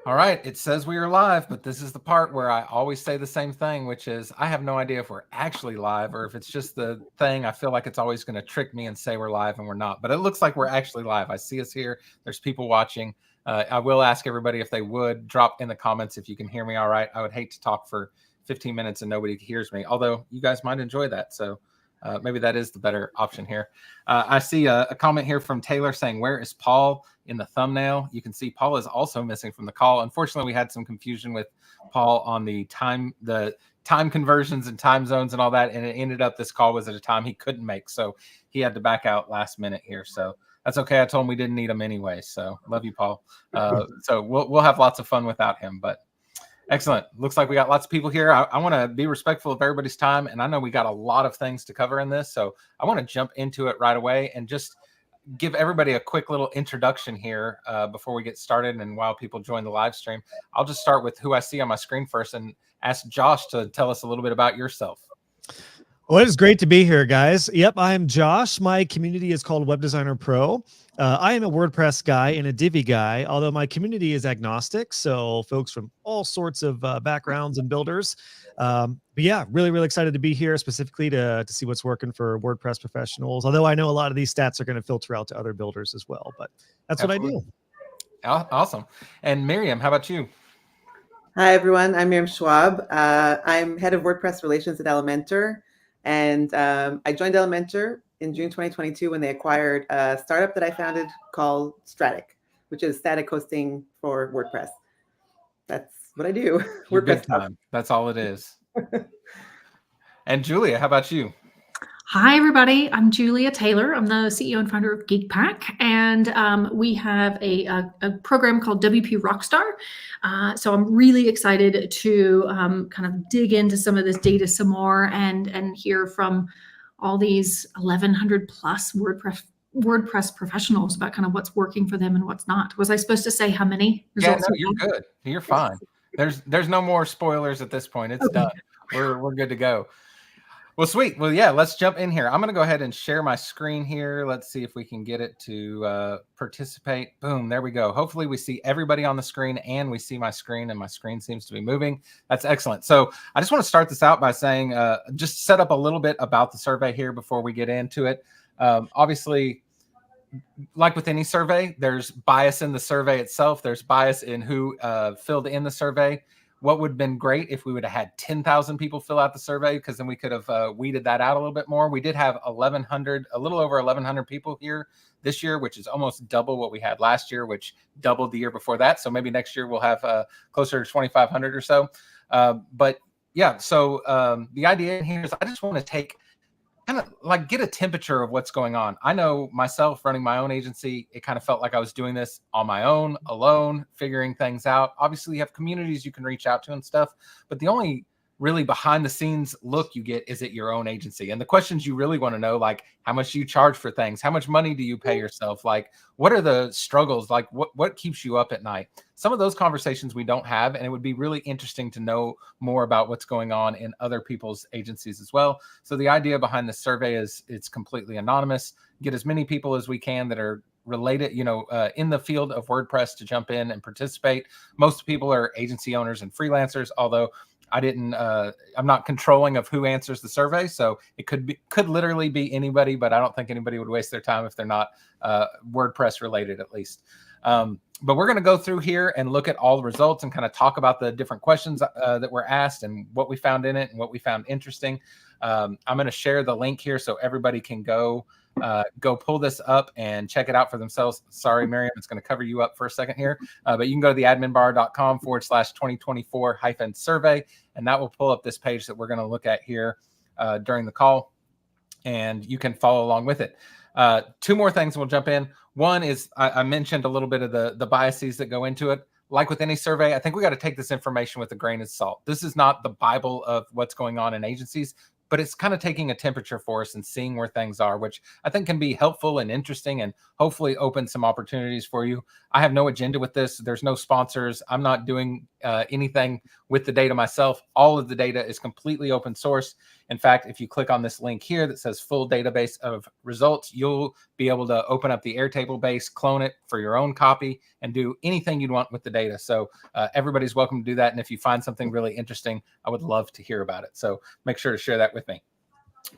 All right, it says we are live, but this is the part where I always say the same thing, which is I have no idea if we're actually live or if it's just the thing. I feel like it's always going to trick me and say we're live and we're not, but it looks like we're actually live. I see us here. There's people watching. I will ask everybody if they would drop in the comments if you can hear me all right. I would hate to talk for 15 minutes and nobody hears me, although you guys might enjoy that. So maybe that is the better option here. I see a comment here from Taylor saying, where is Paul in the thumbnail? You can see Paul is also missing from the call. Unfortunately, we had some confusion with Paul on the time conversions and time zones and all that. And it ended up this call was at a time he couldn't make. So he had to back out last minute here. So that's okay. I told him we didn't need him anyway. So love you, Paul. So we'll have lots of fun without him, but excellent. Looks like we got lots of people here. I want to be respectful of everybody's time. And I know we got a lot of things to cover in this. So I want to jump into it right away and just give everybody a quick little introduction here before we get started. And while people join the live stream, I'll just start with who I see on my screen first and ask Josh to tell us a little bit about yourself. Well, it is great to be here, guys. Yep, I'm Josh. My community is called Web Designer Pro. I am a WordPress guy and a Divi guy, although my community is agnostic, so folks from all sorts of backgrounds and builders. But yeah, really excited to be here specifically to see what's working for WordPress professionals, although I know a lot of these stats are going to filter out to other builders as well, but that's Absolutely. What I do. Awesome. And Miriam, how about you? Hi, everyone. I'm Miriam Schwab. I'm head of WordPress relations at Elementor. And I joined Elementor in June 2022 when they acquired a startup that I founded called Static, which is static hosting for WordPress. That's what I do. WordPress time. That's all it is. And Julia, how about you? Hi, everybody. I'm Julia Taylor. I'm the CEO and founder of GeekPack, and we have a program called WP Rockstar. So I'm really excited to kind of dig into some of this data some more and hear from all these 1,100 plus WordPress professionals about kind of what's working for them and what's not. Was I supposed to say how many results? Yeah, no, you're good. You're fine. There's no more spoilers at this point. It's done. We're good to go. Well, sweet. Well, yeah, let's jump in here. I'm going to go ahead and share my screen here. Let's see if we can get it to participate. Boom, there we go. Hopefully we see everybody on the screen and we see my screen, and my screen seems to be moving. That's excellent. So I just want to start this out by saying, just set up a little bit about the survey here before we get into it. Obviously, like with any survey, there's bias in the survey itself. There's bias in who filled in the survey. What would have been great if we would have had 10,000 people fill out the survey, because then we could have weeded that out a little bit more. We did have 1,100, a little over 1,100 people here this year, which is almost double what we had last year, which doubled the year before that. So maybe next year we'll have closer to 2,500 or so. But yeah, so the idea in here is I just want to take kind of like get a temperature of what's going on. I know myself running my own agency, it kind of felt like I was doing this on my own, alone, figuring things out. Obviously, you have communities you can reach out to and stuff, but the only really behind the scenes look you get is at your own agency. And the questions you really want to know, like how much do you charge for things? How much money do you pay yourself? Like, what are the struggles? Like what keeps you up at night? Some of those conversations we don't have, and it would be really interesting to know more about what's going on in other people's agencies as well. So the idea behind this survey is it's completely anonymous. Get as many people as we can that are related, in the field of WordPress to jump in and participate. Most people are agency owners and freelancers, although I'm not controlling of who answers the survey. So it could literally be anybody, but I don't think anybody would waste their time if they're not WordPress related, at least. But we're going to go through here and look at all the results and kind of talk about the different questions that were asked and what we found in it and what we found interesting. I'm going to share the link here so everybody can go pull this up and check it out for themselves. Sorry, Miriam, it's going to cover you up for a second here, but you can go to theadminbar.com/2024-survey, and that will pull up this page that we're going to look at here during the call, and you can follow along with it. Two more things, and we'll jump in. One is I mentioned a little bit of the biases that go into it. Like with any survey, I think we got to take this information with a grain of salt. This is not the Bible of what's going on in agencies. but it's kind of taking a temperature for us and seeing where things are, which I think can be helpful and interesting and hopefully open some opportunities for you. I have no agenda with this. There's no sponsors. I'm not doing anything with the data myself. All of the data is completely open source. In fact, if you click on this link here that says full database of results, you'll be able to open up the Airtable base, clone it for your own copy, and do anything you'd want with the data. So everybody's welcome to do that. And if you find something really interesting, I would love to hear about it. So make sure to share that with me.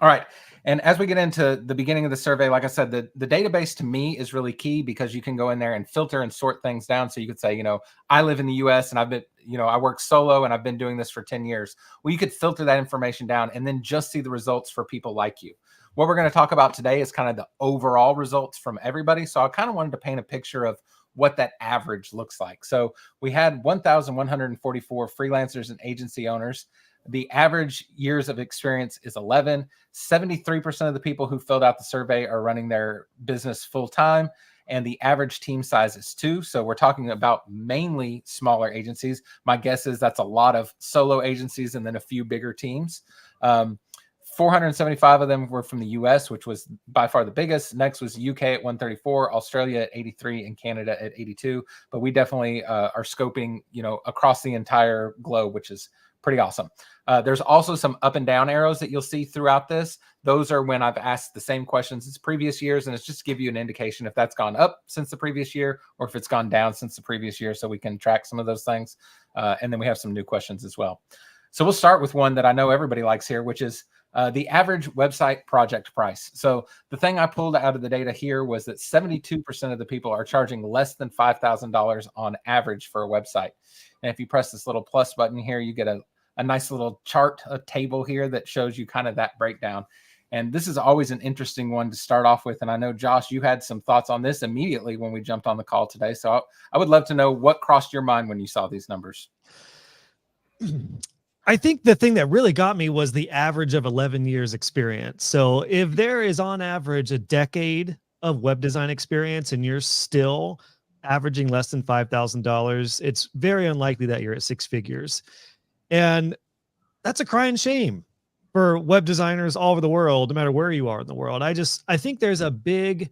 All right. And as we get into the beginning of the survey, like I said, the database to me is really key because you can go in there and filter and sort things down. So you could say, I live in the US and I've been, I work solo and I've been doing this for 10 years. Well, you could filter that information down and then just see the results for people like you. What we're going to talk about today is kind of the overall results from everybody. So I kind of wanted to paint a picture of what that average looks like. So we had 1,144 freelancers and agency owners. The average years of experience is 11. 73% of the people who filled out the survey are running their business full time, and the average team size is 2. So we're talking about mainly smaller agencies. My guess is that's a lot of solo agencies and then a few bigger teams. 475 of them were from the US, which was by far the biggest. Next was UK at 134, Australia at 83, and Canada at 82. But we definitely are scoping, across the entire globe, which is pretty awesome. There's also some up and down arrows that you'll see throughout this. Those are when I've asked the same questions as previous years, and it's just to give you an indication if that's gone up since the previous year or if it's gone down since the previous year, so we can track some of those things. And then we have some new questions as well. So we'll start with one that I know everybody likes here, which is the average website project price. So the thing I pulled out of the data here was that 72% of the people are charging less than $5,000 on average for a website. And if you press this little plus button here, you get a nice little chart, a table here that shows you kind of that breakdown. And this is always an interesting one to start off with. And I know, Josh, you had some thoughts on this immediately when we jumped on the call today. So I would love to know what crossed your mind when you saw these numbers. I think the thing that really got me was the average of 11 years experience. So if there is on average a decade of web design experience and you're still averaging less than $5,000, it's very unlikely that you're at 6 figures. And that's a crying shame for web designers all over the world, no matter where you are in the world. I think there's a big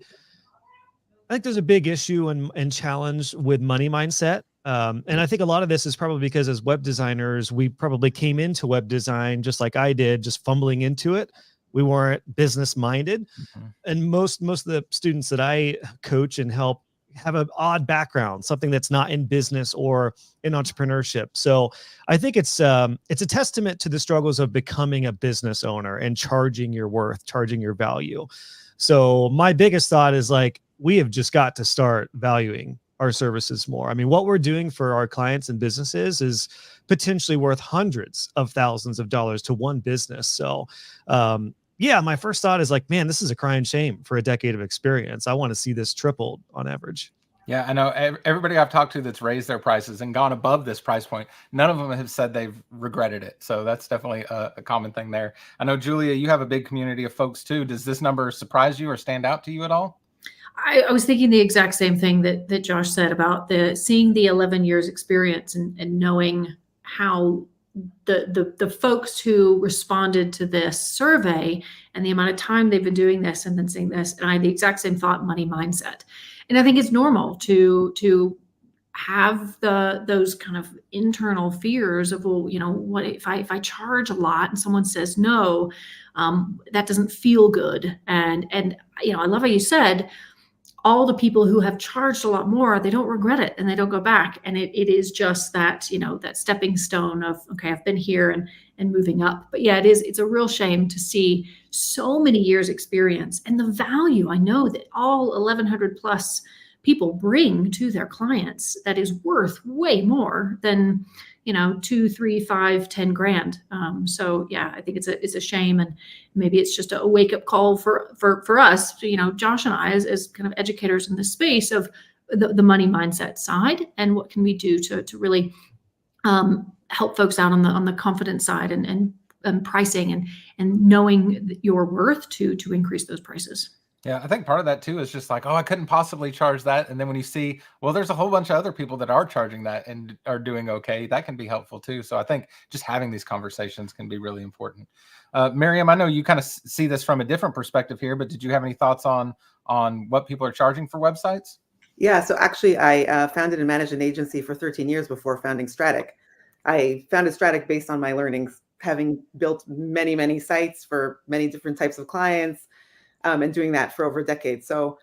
issue and challenge with money mindset. And I think a lot of this is probably because as web designers, we probably came into web design just like I did, just fumbling into it. We weren't business minded. Mm-hmm. And most of the students that I coach and help have an odd background, something that's not in business or in entrepreneurship. So I think it's a testament to the struggles of becoming a business owner and charging your worth, charging your value. So my biggest thought is we have just got to start valuing our services more. I mean, what we're doing for our clients and businesses is potentially worth hundreds of thousands of dollars to one business. So, yeah, my first thought is man, this is a crying shame for a decade of experience. I want to see this tripled on average. Yeah, I know everybody I've talked to that's raised their prices and gone above this price point, none of them have said they've regretted it. So that's definitely a common thing there. I know, Julia, you have a big community of folks too. Does this number surprise you or stand out to you at all? I was thinking the exact same thing that Josh said about seeing the 11 years experience and knowing how the folks who responded to this survey and the amount of time they've been doing this and then seeing this, and I had the exact same thought, money mindset. And I think it's normal to have those kind of internal fears of, well, what if I charge a lot and someone says no, that doesn't feel good. And I love how you said, all the people who have charged a lot more, they don't regret it and they don't go back. And it is just that, that stepping stone of, okay, I've been here and moving up. But yeah, it's a real shame to see so many years experience and the value I know that all 1,100 plus people bring to their clients that is worth way more than, 2, 3, 5, 10 grand. So yeah, I think it's a shame, and maybe it's just a wake up call for us, Josh and I as kind of educators in this space of the money mindset side, and what can we do to really help folks out on the confidence side and pricing and knowing your worth to increase those prices. Yeah, I think part of that too is just like, oh, I couldn't possibly charge that. And then when you see, well, there's a whole bunch of other people that are charging that and are doing okay, that can be helpful too. So I think just having these conversations can be really important. Miriam, I know you kind of see this from a different perspective here, but did you have any thoughts on what people are charging for websites? Yeah, so actually I founded and managed an agency for 13 years before founding Stratic. I founded Stratic based on my learnings, having built many, many sites for many different types of clients, and doing that for over a decade. So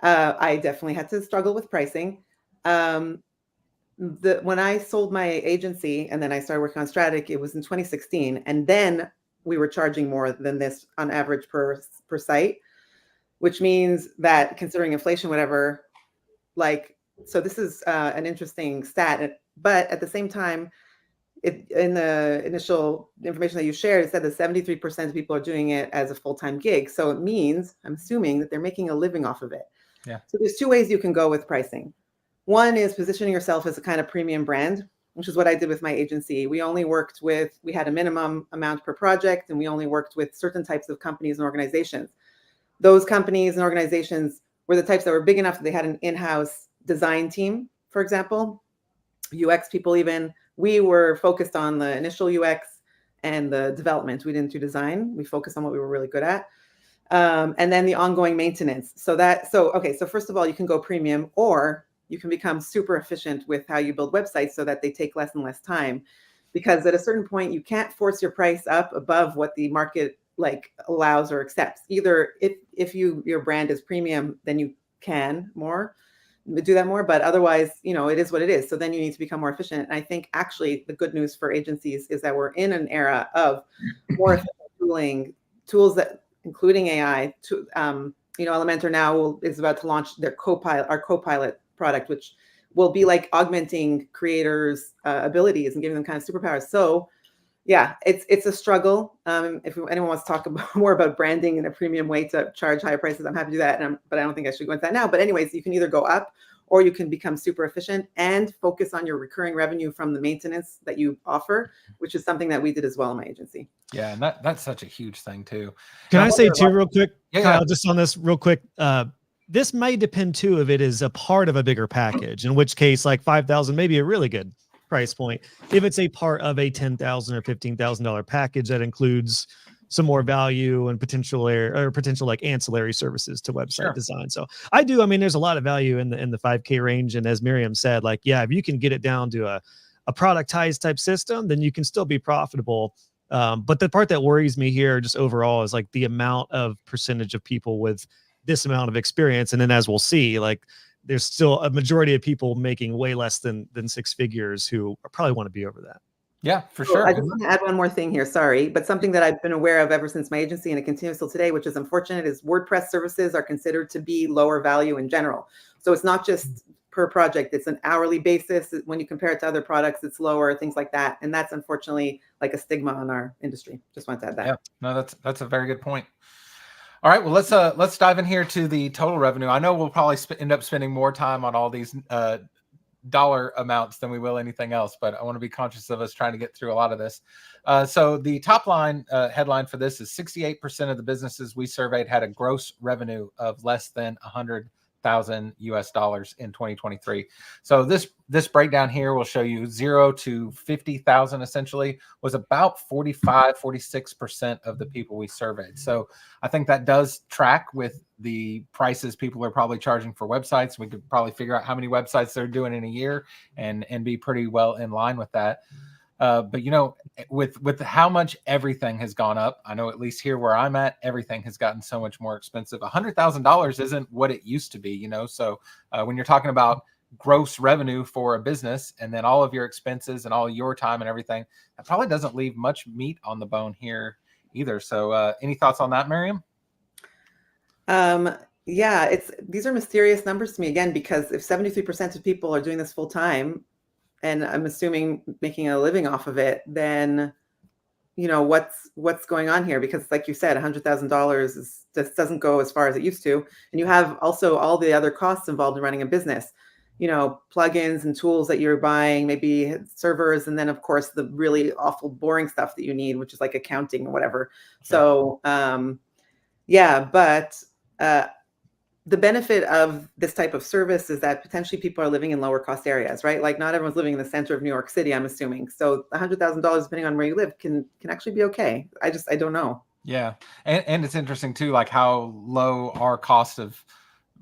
I definitely had to struggle with pricing. When I sold my agency and then I started working on Stratic, it was in 2016. And then we were charging more than this on average per site, which means that considering inflation, whatever, like, so this is an interesting stat, but at the same time, in the initial information that you shared, it said that 73% of people are doing it as a full-time gig. So it means, I'm assuming, that they're making a living off of it. Yeah. So there's two ways you can go with pricing. One is positioning yourself as a kind of premium brand, which is what I did with my agency. We had a minimum amount per project, and we only worked with certain types of companies and organizations. Those companies and organizations were the types that were big enough that they had an in-house design team, for example, UX people even. We were focused on the initial UX and the development. We didn't do design. We focused on what we were really good at. And then the ongoing maintenance. So first of all, you can go premium, or you can become super efficient with how you build websites so that they take less and less time. Because at a certain point, you can't force your price up above what the market allows or accepts. Either if your brand is premium, then you can do that more, but otherwise, it is what it is. So then you need to become more efficient. And I think actually the good news for agencies is that we're in an era of more efficient tools that, including AI, Elementor now is about to launch our Copilot product, which will be like augmenting creators' abilities and giving them kind of superpowers. So yeah, it's a struggle. If anyone wants to talk more about branding in a premium way to charge higher prices, I'm happy to do that. But I don't think I should go into that now. But anyways, you can either go up, or you can become super efficient and focus on your recurring revenue from the maintenance that you offer, which is something that we did as well in my agency. Yeah, and that's such a huge thing too. Can I say too, real quick, yeah, Kyle, just on this real quick, this may depend too if it is a part of a bigger package, in which case like 5,000 may be a really good price point. If it's a part of a $10,000 or $15,000 package that includes some more value and potential like ancillary services to website design. So I mean, there's a lot of value in the 5K range. And as Miriam said, like, yeah, if you can get it down to a productized type system, then you can still be profitable. But the part that worries me here just overall is like the amount of percentage of people with this amount of experience. And then as we'll see, like, there's still a majority of people making way less than 6 figures who probably want to be over that. Yeah, for sure. I just want to add one more thing here. Sorry, but something that I've been aware of ever since my agency, and it continues till today, which is unfortunate, is WordPress services are considered to be lower value in general. So it's not just per project, it's an hourly basis. When you compare it to other products, it's lower, things like that. And that's unfortunately like a stigma on our industry. Just want to add that. Yeah, no, that's a very good point. All right, well, let's dive in here to the total revenue. I know we'll probably end up spending more time on all these dollar amounts than we will anything else, but I want to be conscious of us trying to get through a lot of this. So the top line headline for this is 68% of the businesses we surveyed had a gross revenue of less than $100,000 US in 2023. So this breakdown here will show you 0 to 50,000 essentially was about 46% of the people we surveyed. So I think that does track with the prices people are probably charging for websites. We could probably figure out how many websites they're doing in a year and be pretty well in line with that. But with how much everything has gone up, I know at least here where I'm at, everything has gotten so much more expensive. $100,000 isn't what it used to be, So when you're talking about gross revenue for a business and then all of your expenses and all your time and everything, that probably doesn't leave much meat on the bone here either. So any thoughts on that, Miriam? Yeah, these are mysterious numbers to me again, because if 73% of people are doing this full time, and I'm assuming making a living off of it, then, what's going on here? Because like you said, $100,000 just doesn't go as far as it used to. And you have also all the other costs involved in running a business, plugins and tools that you're buying, maybe servers, and then of course the really awful boring stuff that you need, which is like accounting or whatever. Sure. So, yeah, but the benefit of this type of service is that potentially people are living in lower cost areas, right? Like not everyone's living in the center of New York City, I'm assuming. So $100,000, depending on where you live, can actually be okay. I don't know. Yeah. And it's interesting too, like how low our cost of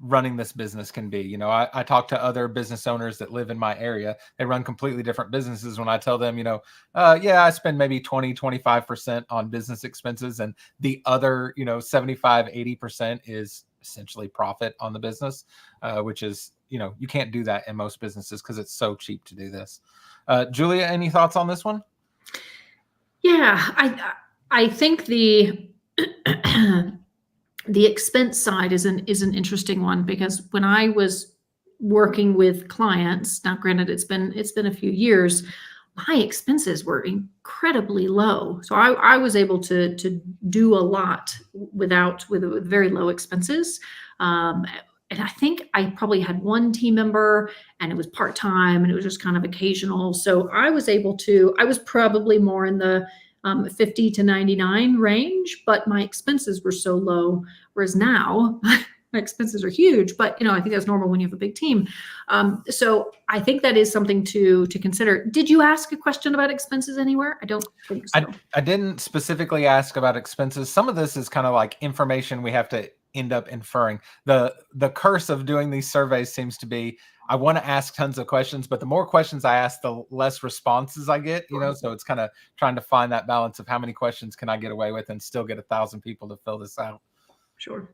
running this business can be. You know, I talk to other business owners that live in my area. They run completely different businesses. When I tell them, you know, yeah, I spend maybe 20-25% on business expenses, and the other, you know, 75-80% is essentially profit on the business, which is, you know, you can't do that in most businesses because it's so cheap to do this. Julia, any thoughts on this one? Yeah, I think the the expense side is an interesting one, because when I was working with clients, now granted it's been a few years, my expenses were incredibly low. So I was able to do a lot with very low expenses. And I think I probably had one team member, and it was part-time, and it was just kind of occasional. So I was probably more in the 50 to 99 range, but my expenses were so low. Whereas now my expenses are huge, but you know, I think that's normal when you have a big team. So I think that is something to consider. Did you ask a question about expenses anywhere? I don't think so. I didn't specifically ask about expenses. Some of this is kind of like information we have to end up inferring. The curse of doing these surveys seems to be, I want to ask tons of questions, but the more questions I ask, the less responses I get, you know? So it's kind of trying to find that balance of how many questions can I get away with and still get 1,000 people to fill this out. Sure.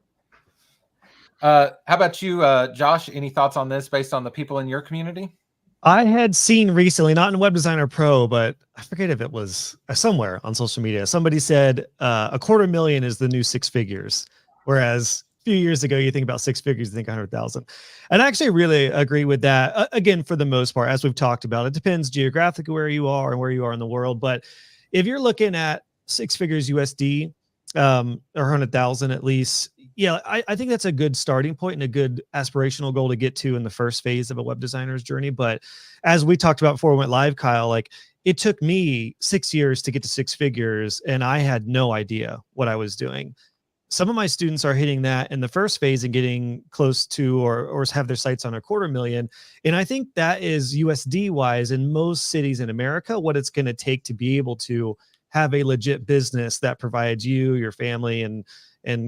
How about you, Josh? Any thoughts on this based on the people in your community? I had seen recently, not in Web Designer Pro, but I forget if it was somewhere on social media, somebody said $250,000 is the new 6 figures. Whereas a few years ago, you think about 6 figures, you think 100,000. And I actually really agree with that. Again, for the most part, as we've talked about, it depends geographically where you are and where you are in the world. But if you're looking at 6 figures USD, or 100,000 at least, yeah, I think that's a good starting point and a good aspirational goal to get to in the first phase of a web designer's journey. But as we talked about before we went live, Kyle, like it took me 6 years to get to 6 figures, and I had no idea what I was doing. Some of my students are hitting that in the first phase and getting close to or have their sights on $250,000. And I think that is USD wise in most cities in America, what it's going to take to be able to have a legit business that provides you, your family, and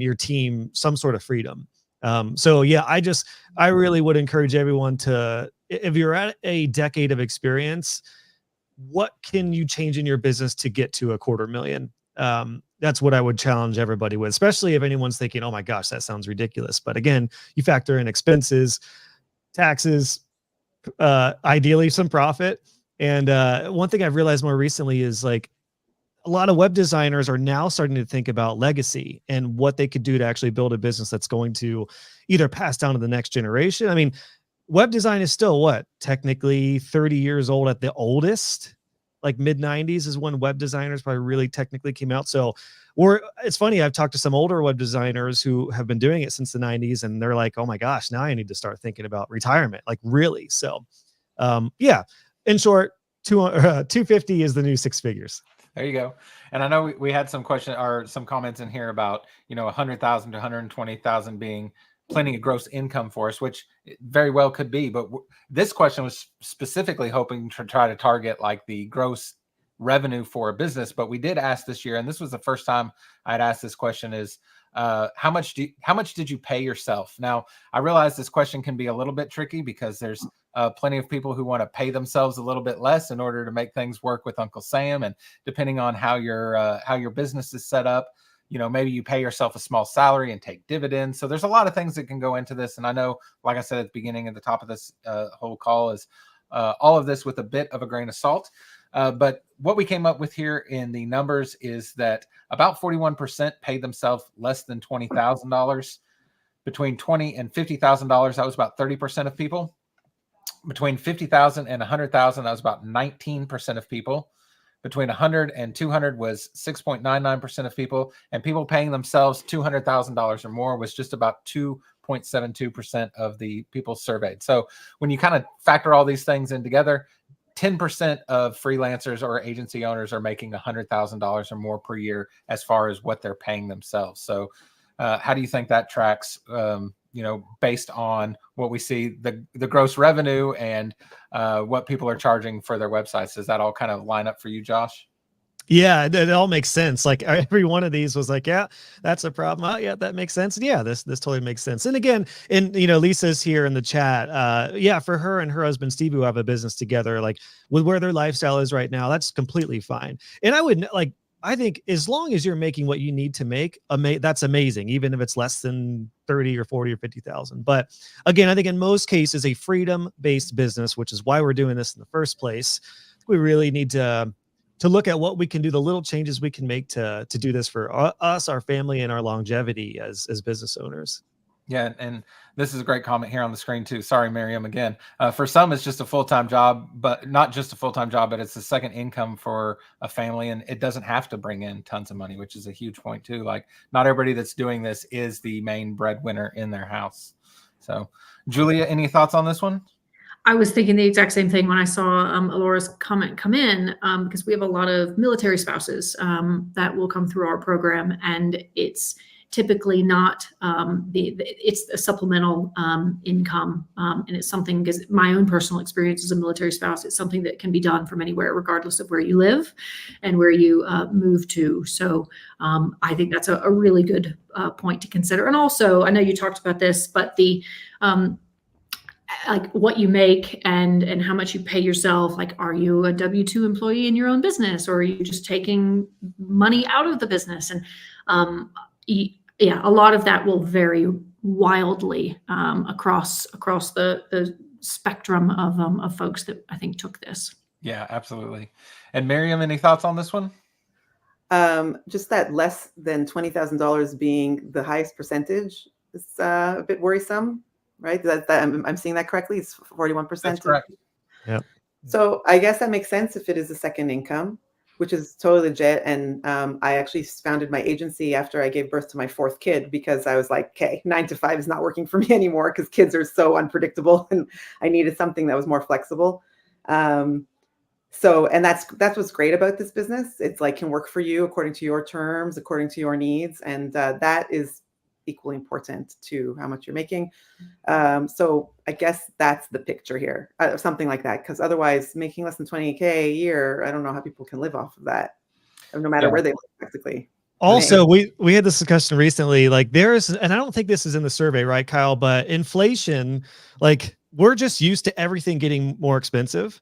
your team some sort of freedom. So yeah, I really would encourage everyone to, if you're at a decade of experience, what can you change in your business to get to $250,000? That's what I would challenge everybody with, especially if anyone's thinking, oh my gosh, that sounds ridiculous. But again, you factor in expenses, taxes, ideally some profit. And one thing I've realized more recently is like a lot of web designers are now starting to think about legacy and what they could do to actually build a business that's going to either pass down to the next generation. I mean, web design is still what, technically 30 years old at the oldest. Like mid 90s is when web designers probably really technically came out. So it's funny, I've talked to some older web designers who have been doing it since the 90s, and they're like, oh my gosh, now I need to start thinking about retirement. Like really. So yeah, in short, 250 is the new 6 figures. There you go. And I know we had some some comments in here about, you know, 100,000 to 120,000 being plenty of gross income for us, which very well could be. But this question was specifically hoping to try to target like the gross revenue for a business. But we did ask this year, and this was the first time I'd asked this question, is how much did you pay yourself? Now, I realize this question can be a little bit tricky because there's plenty of people who want to pay themselves a little bit less in order to make things work with Uncle Sam. And depending on how your business is set up, you know, maybe you pay yourself a small salary and take dividends. So there's a lot of things that can go into this. And I know, like I said at the beginning, at the top of this whole call, is all of this with a bit of a grain of salt. But what we came up with here in the numbers is that about 41% paid themselves less than $20,000. Between $20,000 and $50,000, that was about 30% of people. Between $50,000 and $100,000, that was about 19% of people. Between 100 and 200 was 6.99% of people, and people paying themselves $200,000 or more was just about 2.72% of the people surveyed. So when you kind of factor all these things in together, 10% of freelancers or agency owners are making $100,000 or more per year as far as what they're paying themselves. So how do you think that tracks, based on what we see, the gross revenue and what people are charging for their websites. Does that all kind of line up for you, Josh? Yeah, it all makes sense. Like every one of these was like, yeah, that's a problem. Oh, yeah, that makes sense. And yeah, this totally makes sense. And again, Lisa's here in the chat. Yeah, for her and her husband Steve, who have a business together, like with where their lifestyle is right now, that's completely fine. And I think as long as you're making what you need to make, that's amazing, even if it's less than 30 or 40 or 50,000. But again, I think in most cases, a freedom-based business, which is why we're doing this in the first place, we really need to look at what we can do, the little changes we can make to do this for us, our family, and our longevity as business owners. Yeah, and this is a great comment here on the screen too. Sorry, Miriam, again. For some, it's just a full-time job, but not just a full-time job, but it's a second income for a family, and it doesn't have to bring in tons of money, which is a huge point too. Like, not everybody that's doing this is the main breadwinner in their house. So, Julia, any thoughts on this one? I was thinking the exact same thing when I saw Alora's comment come in, because we have a lot of military spouses that will come through our program, and it's typically not it's a supplemental income, and it's something, because my own personal experience as a military spouse, it's something that can be done from anywhere, regardless of where you live and where you move to. So I think that's a really good point to consider. And also, I know you talked about this, but the like what you make and how much you pay yourself. Like, are you a W-2 employee in your own business, or are you just taking money out of the business? And yeah, a lot of that will vary wildly across the spectrum of folks that I think took this. Yeah, absolutely. And Miriam, any thoughts on this one? Just that less than $20,000 being the highest percentage is a bit worrisome. Right? I'm seeing that correctly. It's 41%. That's correct. Yeah. So I guess that makes sense if it is a second income, which is totally legit. And I actually founded my agency after I gave birth to my fourth kid, because I was like, okay, 9 to 5 is not working for me anymore, because kids are so unpredictable, and I needed something that was more flexible. So, and that's what's great about this business. It's like, can work for you according to your terms, according to your needs, and that is equally important to how much you're making. So I guess that's the picture here, something like that, because otherwise making less than 20K a year, I don't know how people can live off of that, no matter where they live, practically. Also, we had this discussion recently, like and I don't think this is in the survey, right, Kyle, but inflation, like we're just used to everything getting more expensive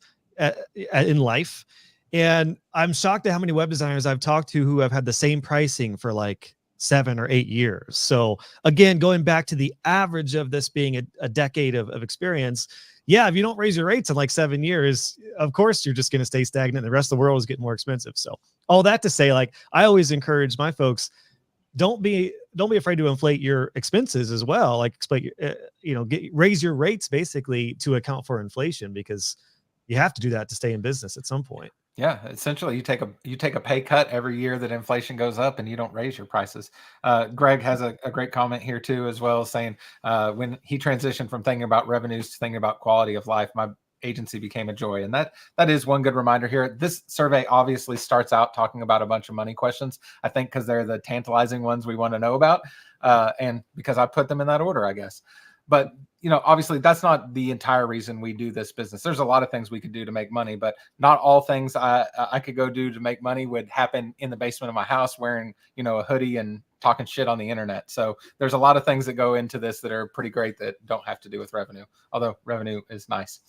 in life. And I'm shocked at how many web designers I've talked to who have had the same pricing for like 7 or 8 years. So again, going back to the average of this being a decade of experience, yeah, if you don't raise your rates in like 7 years, of course, you're just going to stay stagnant. The rest of the world is getting more expensive. So all that to say, like, I always encourage my folks, don't be afraid to inflate your expenses as well. Like, raise your rates basically to account for inflation, because you have to do that to stay in business at some point. Yeah, essentially, you take a pay cut every year that inflation goes up, and you don't raise your prices. Greg has a great comment here too, as well, saying when he transitioned from thinking about revenues to thinking about quality of life, my agency became a joy. And that is one good reminder here. This survey obviously starts out talking about a bunch of money questions, I think, because they're the tantalizing ones we want to know about, and because I put them in that order, I guess. But obviously that's not the entire reason we do this business. There's a lot of things we could do to make money, but not all things I could go do to make money would happen in the basement of my house wearing, a hoodie and talking shit on the internet. So there's a lot of things that go into this that are pretty great that don't have to do with revenue, although revenue is nice.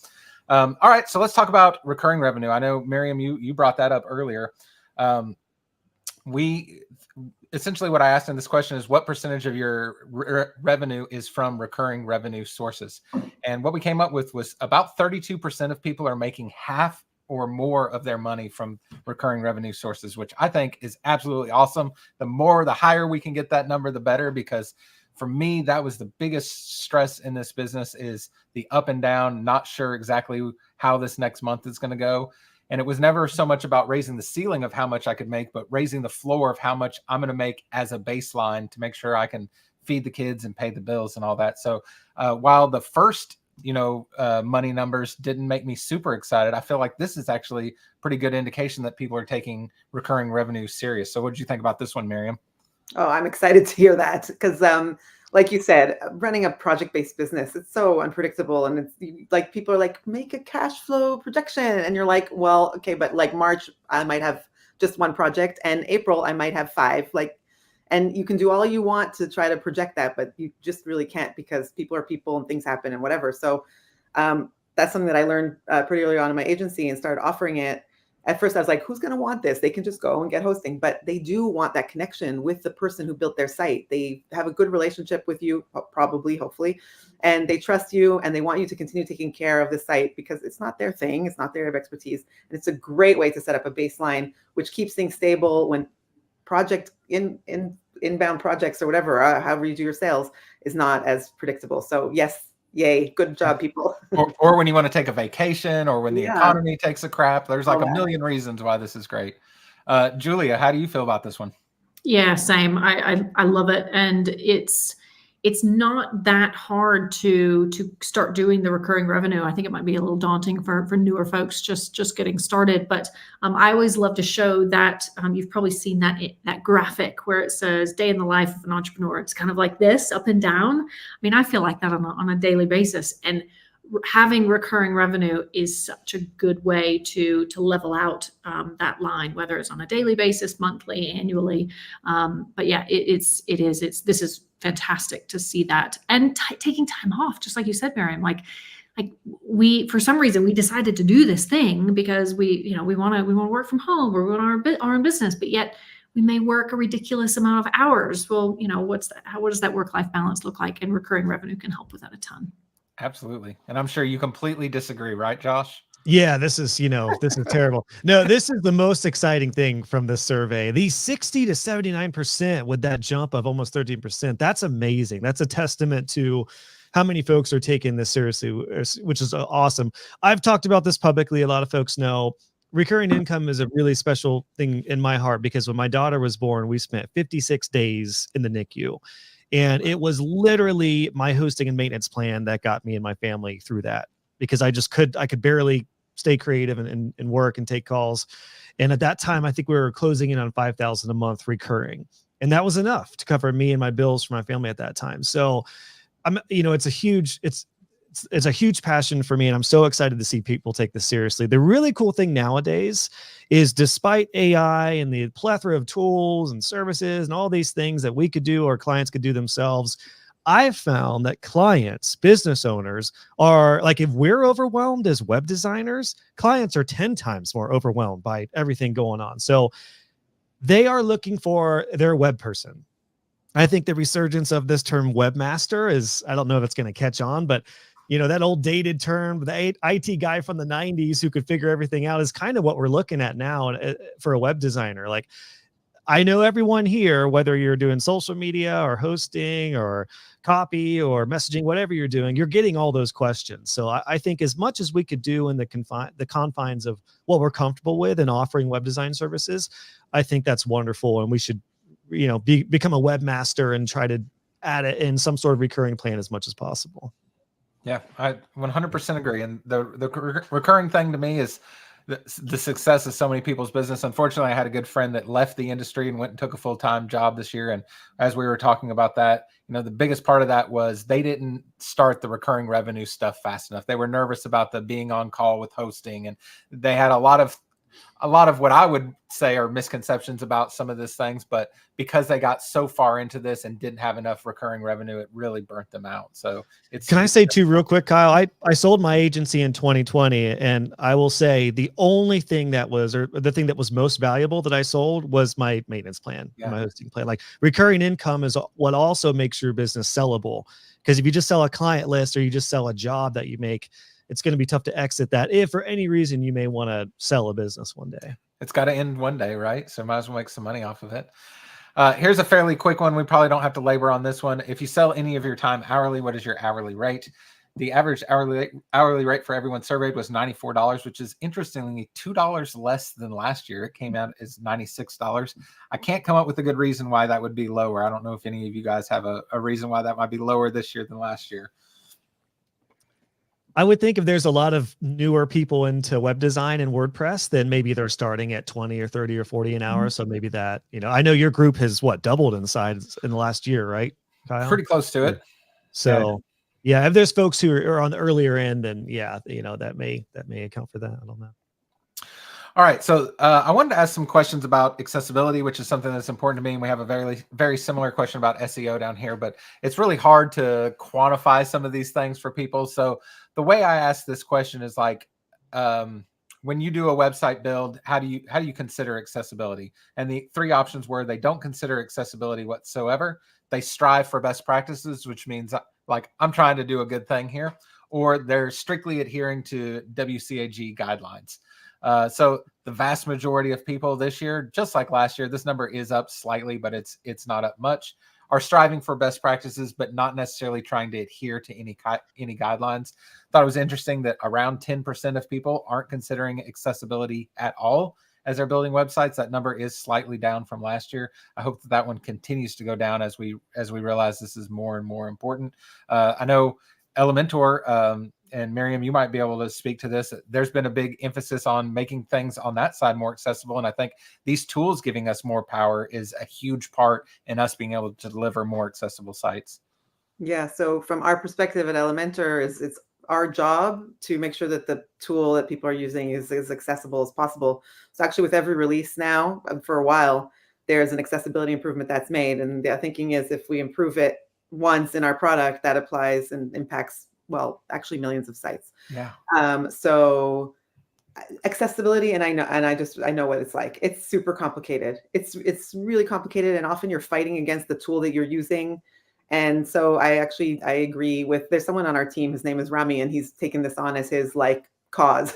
All right, so let's talk about recurring revenue. I know, Miriam, you brought that up earlier. Essentially what I asked in this question is, what percentage of your revenue is from recurring revenue sources? And what we came up with was about 32% of people are making half or more of their money from recurring revenue sources, which I think is absolutely awesome. The higher we can get that number, the better, because for me, that was the biggest stress in this business, is the up and down, not sure exactly how this next month is going to go. And it was never so much about raising the ceiling of how much I could make, but raising the floor of how much I'm going to make as a baseline to make sure I can feed the kids and pay the bills and all that. So while the first, money numbers didn't make me super excited, I feel like this is actually pretty good indication that people are taking recurring revenue serious. So what did you think about this one, Miriam? Oh, I'm excited to hear that, because like you said, running a project-based business, it's so unpredictable. And it's like, people are like, make a cash flow projection. And you're like, well, okay, but like March, I might have just one project, and April, I might have 5. Like, and you can do all you want to try to project that, but you just really can't, because people are people and things happen and whatever. So that's something that I learned pretty early on in my agency and started offering it. At first I was like, who's going to want this? They can just go and get hosting, but they do want that connection with the person who built their site. They have a good relationship with you, probably, hopefully, and they trust you, and they want you to continue taking care of the site, because it's not their thing. It's not their area of expertise. And it's a great way to set up a baseline, which keeps things stable when inbound projects or whatever, however you do your sales, is not as predictable. So yes, yay, good job, people. or when you want to take a vacation, or when the economy takes a crap. There's like a million reasons why this is great. Julia, how do you feel about this one? Yeah, same. I love it. And it's not that hard to start doing the recurring revenue. I think it might be a little daunting for newer folks just getting started. But I always love to show that you've probably seen that graphic where it says day in the life of an entrepreneur. It's kind of like this, up and down. I mean, I feel like that on a daily basis. And having recurring revenue is such a good way to level out that line, whether it's on a daily basis, monthly, annually. But yeah, this is fantastic to see that, and taking time off, just like you said, Miriam. Like we, for some reason, we decided to do this thing because we want to work from home, or we want our own business, but yet we may work a ridiculous amount of hours. Well, what does that work-life balance look like? And recurring revenue can help with that a ton. Absolutely. And I'm sure you completely disagree, right, Josh? Yeah, this is terrible. No, this is the most exciting thing from this survey. These 60 to 79% with that jump of almost 13%. That's amazing. That's a testament to how many folks are taking this seriously, which is awesome. I've talked about this publicly. A lot of folks know recurring income is a really special thing in my heart, because when my daughter was born, we spent 56 days in the NICU. And it was literally my hosting and maintenance plan that got me and my family through that, because I could barely stay creative and work and take calls. And at that time, I think we were closing in on $5,000 a month recurring. And that was enough to cover me and my bills for my family at that time. So it's a huge passion for me, and I'm so excited to see people take this seriously. The really cool thing nowadays is, despite AI and the plethora of tools and services and all these things that we could do or clients could do themselves, I've found that clients, business owners, are like, if we're overwhelmed as web designers, clients are 10 times more overwhelmed by everything going on. So they are looking for their web person. I think the resurgence of this term webmaster is, I don't know if it's going to catch on, but that old dated term, the IT guy from the 90s who could figure everything out, is kind of what we're looking at now for a web designer. Like, I know everyone here, whether you're doing social media or hosting or copy or messaging, whatever you're doing, you're getting all those questions. So I think as much as we could do in the confines of what we're comfortable with and offering web design services, I think that's wonderful. And we should, become a webmaster and try to add it in some sort of recurring plan as much as possible. Yeah, I 100% agree. And the recurring thing to me is the success of so many people's business. Unfortunately, I had a good friend that left the industry and went and took a full-time job this year. And as we were talking about that, the biggest part of that was they didn't start the recurring revenue stuff fast enough. They were nervous about the being on call with hosting, and they had a lot of what I would say are misconceptions about some of these things, but because they got so far into this and didn't have enough recurring revenue, it really burnt them out. So Can I say too real quick, Kyle? I sold my agency in 2020, and I will say the only thing that was, or the thing that was most valuable that I sold, was my maintenance plan, my hosting plan. Like, recurring income is what also makes your business sellable. Because if you just sell a client list or you just sell a job that you make, it's going to be tough to exit that if for any reason you may want to sell a business one day. It's got to end one day, right? So might as well make some money off of it. Here's a fairly quick one. We probably don't have to labor on this one. If you sell any of your time hourly, what is your hourly rate? The average hourly rate for everyone surveyed was $94, which is interestingly $2 less than last year. It came out as $96. I can't come up with a good reason why that would be lower. I don't know if any of you guys have a reason why that might be lower this year than last year. I would think if there's a lot of newer people into web design and WordPress, then maybe they're starting at 20 or 30 or 40 an hour. So maybe that, I know your group has doubled in size in the last year, right? Kyle? Pretty close to it. So yeah, if there's folks who are on the earlier end, then yeah, you know, that may account for that. I don't know. All right, so I wanted to ask some questions about accessibility, which is something that's important to me. And we have a very similar question about SEO down here, but it's really hard to quantify some of these things for people. So the way I ask this question is like, when you do a website build, how do you consider accessibility? And the three options were: they don't consider accessibility whatsoever, they strive for best practices, which means like I'm trying to do a good thing here, or they're strictly adhering to WCAG guidelines. So the vast majority of people this year, just like last year, this number is up slightly, but it's not up much, are striving for best practices, but not necessarily trying to adhere to any guidelines. Thought it was interesting that around 10% of people aren't considering accessibility at all as they're building websites. That number is slightly down from last year. I hope that one continues to go down as we realize this is more and more important. I know Elementor, and Miriam, you might be able to speak to this. There's been a big emphasis on making things on that side more accessible. And I think these tools giving us more power is a huge part in us being able to deliver more accessible sites. Yeah. So from our perspective at Elementor, it's our job to make sure that the tool that people are using is as accessible as possible. So actually with every release now, for a while, there's an accessibility improvement that's made. And the thinking is if we improve it once in our product, that applies and impacts, well, actually millions of sites. Yeah. So accessibility, and I know what it's like. It's super complicated. It's really complicated, and often you're fighting against the tool that you're using. And so I agree with, there's someone on our team, his name is Rami, and he's taken this on as his like cause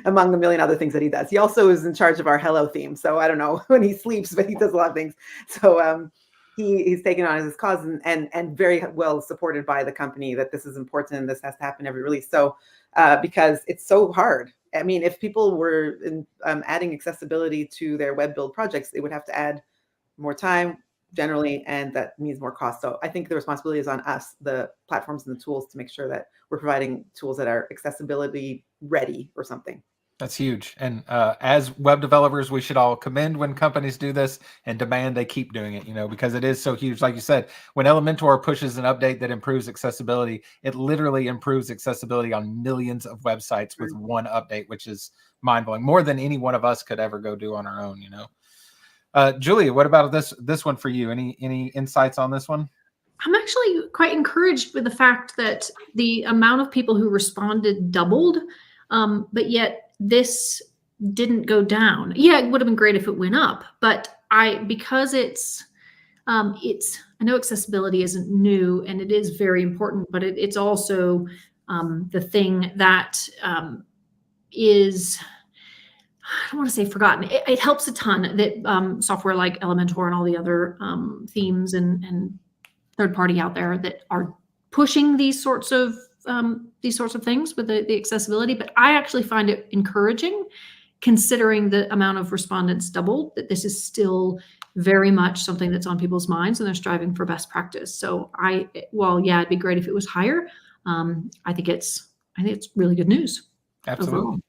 among a million other things that he does. He also is in charge of our Hello theme. So I don't know when he sleeps, but he does a lot of things. So he's taken on as his cause, and very well supported by the company that this is important and this has to happen every release. So because it's so hard. I mean, if people were adding accessibility to their web build projects, they would have to add more time generally, and that means more cost. So I think the responsibility is on us, the platforms and the tools, to make sure that we're providing tools that are accessibility ready or something. That's huge. And as web developers, we should all commend when companies do this and demand they keep doing it, because it is so huge. Like you said, when Elementor pushes an update that improves accessibility, it literally improves accessibility on millions of websites with one update, which is mind-blowing, more than any one of us could ever go do on our own, Julia, what about this one for you? Any insights on this one? I'm actually quite encouraged with the fact that the amount of people who responded doubled, but yet this didn't go down. Yeah, it would have been great if it went up, but because it's I know accessibility isn't new and it is very important, but it's also the thing that is, I don't want to say forgotten. It helps a ton that software like Elementor and all the other themes and third party out there that are pushing these sorts of things with the accessibility. But I actually find it encouraging, considering the amount of respondents doubled, that this is still very much something that's on people's minds and they're striving for best practice. So it'd be great if it was higher. I think it's really good news. Absolutely. Overall.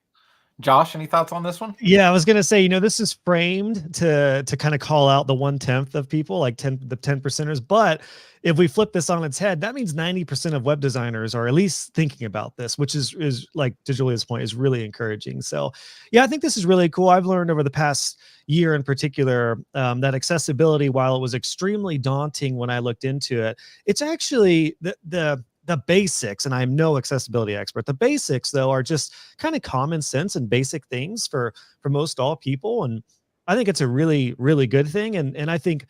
Josh, any thoughts on this one? Yeah, I was going to say, this is framed to kind of call out the 1/10 of people, like the 10%ers. But if we flip this on its head, that means 90% of web designers are at least thinking about this, which is like, to Julia's point, is really encouraging. So yeah, I think this is really cool. I've learned over the past year in particular that accessibility, while it was extremely daunting when I looked into it, it's actually the basics, and I'm no accessibility expert. The basics, though, are just kind of common sense and basic things for most all people. And I think it's a really, really good thing. And I think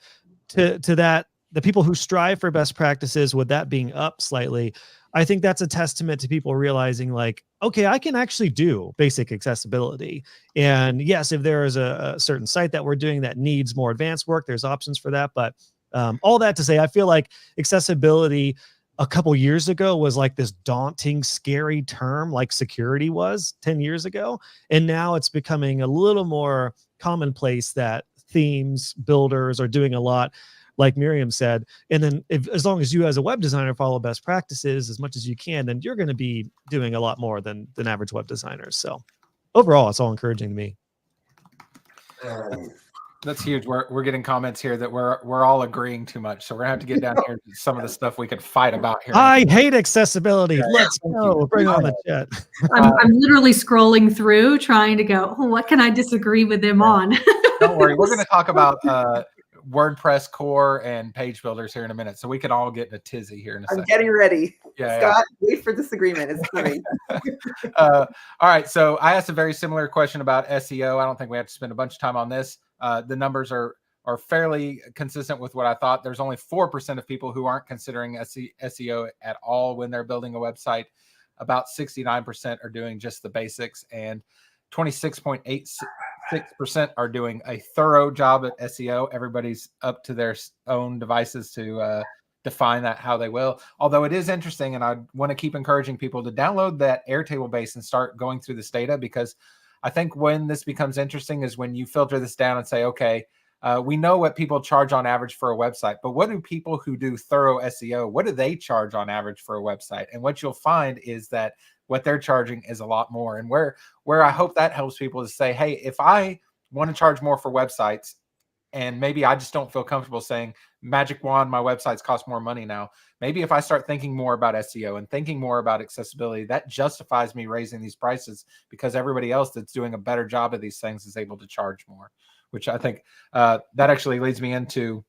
to that, the people who strive for best practices, with that being up slightly, I think that's a testament to people realizing like, okay, I can actually do basic accessibility. And yes, if there is a certain site that we're doing that needs more advanced work, there's options for that. But all that to say, I feel like accessibility a couple years ago was like this daunting, scary term, like security was 10 years ago. And now it's becoming a little more commonplace that themes builders are doing a lot, like Miriam said. And then as long as you as a web designer follow best practices as much as you can, then you're going to be doing a lot more than average web designers. So overall, it's all encouraging to me. That's huge. We're getting comments here that we're all agreeing too much. So we're gonna have to get down here to some of the stuff we could fight about here. I hate accessibility. Let's go. Bring on the chat. I'm literally scrolling through trying to go, oh, what can I disagree with them on? Don't worry. We're going to talk about WordPress core and page builders here in a minute. So we can all get in a tizzy here in a second. I'm getting ready. Yeah, Scott, wait for disagreement. It's coming. All right. So I asked a very similar question about SEO. I don't think we have to spend a bunch of time on this. The numbers are fairly consistent with what I thought. There's only 4% of people who aren't considering SEO at all when they're building a website. About 69% are doing just the basics, and 26.86% are doing a thorough job at SEO. Everybody's up to their own devices to define that how they will. Although it is interesting, and I want to keep encouraging people to download that Airtable base and start going through this data, because I think when this becomes interesting is when you filter this down and say, okay, we know what people charge on average for a website, but what do people who do thorough SEO, what do they charge on average for a website? And what you'll find is that what they're charging is a lot more. And where I hope that helps people is say, hey, if I want to charge more for websites, and maybe I just don't feel comfortable saying, magic wand, my websites cost more money now. Maybe if I start thinking more about SEO and thinking more about accessibility, that justifies me raising these prices, because everybody else that's doing a better job of these things is able to charge more, which I think that actually leads me into,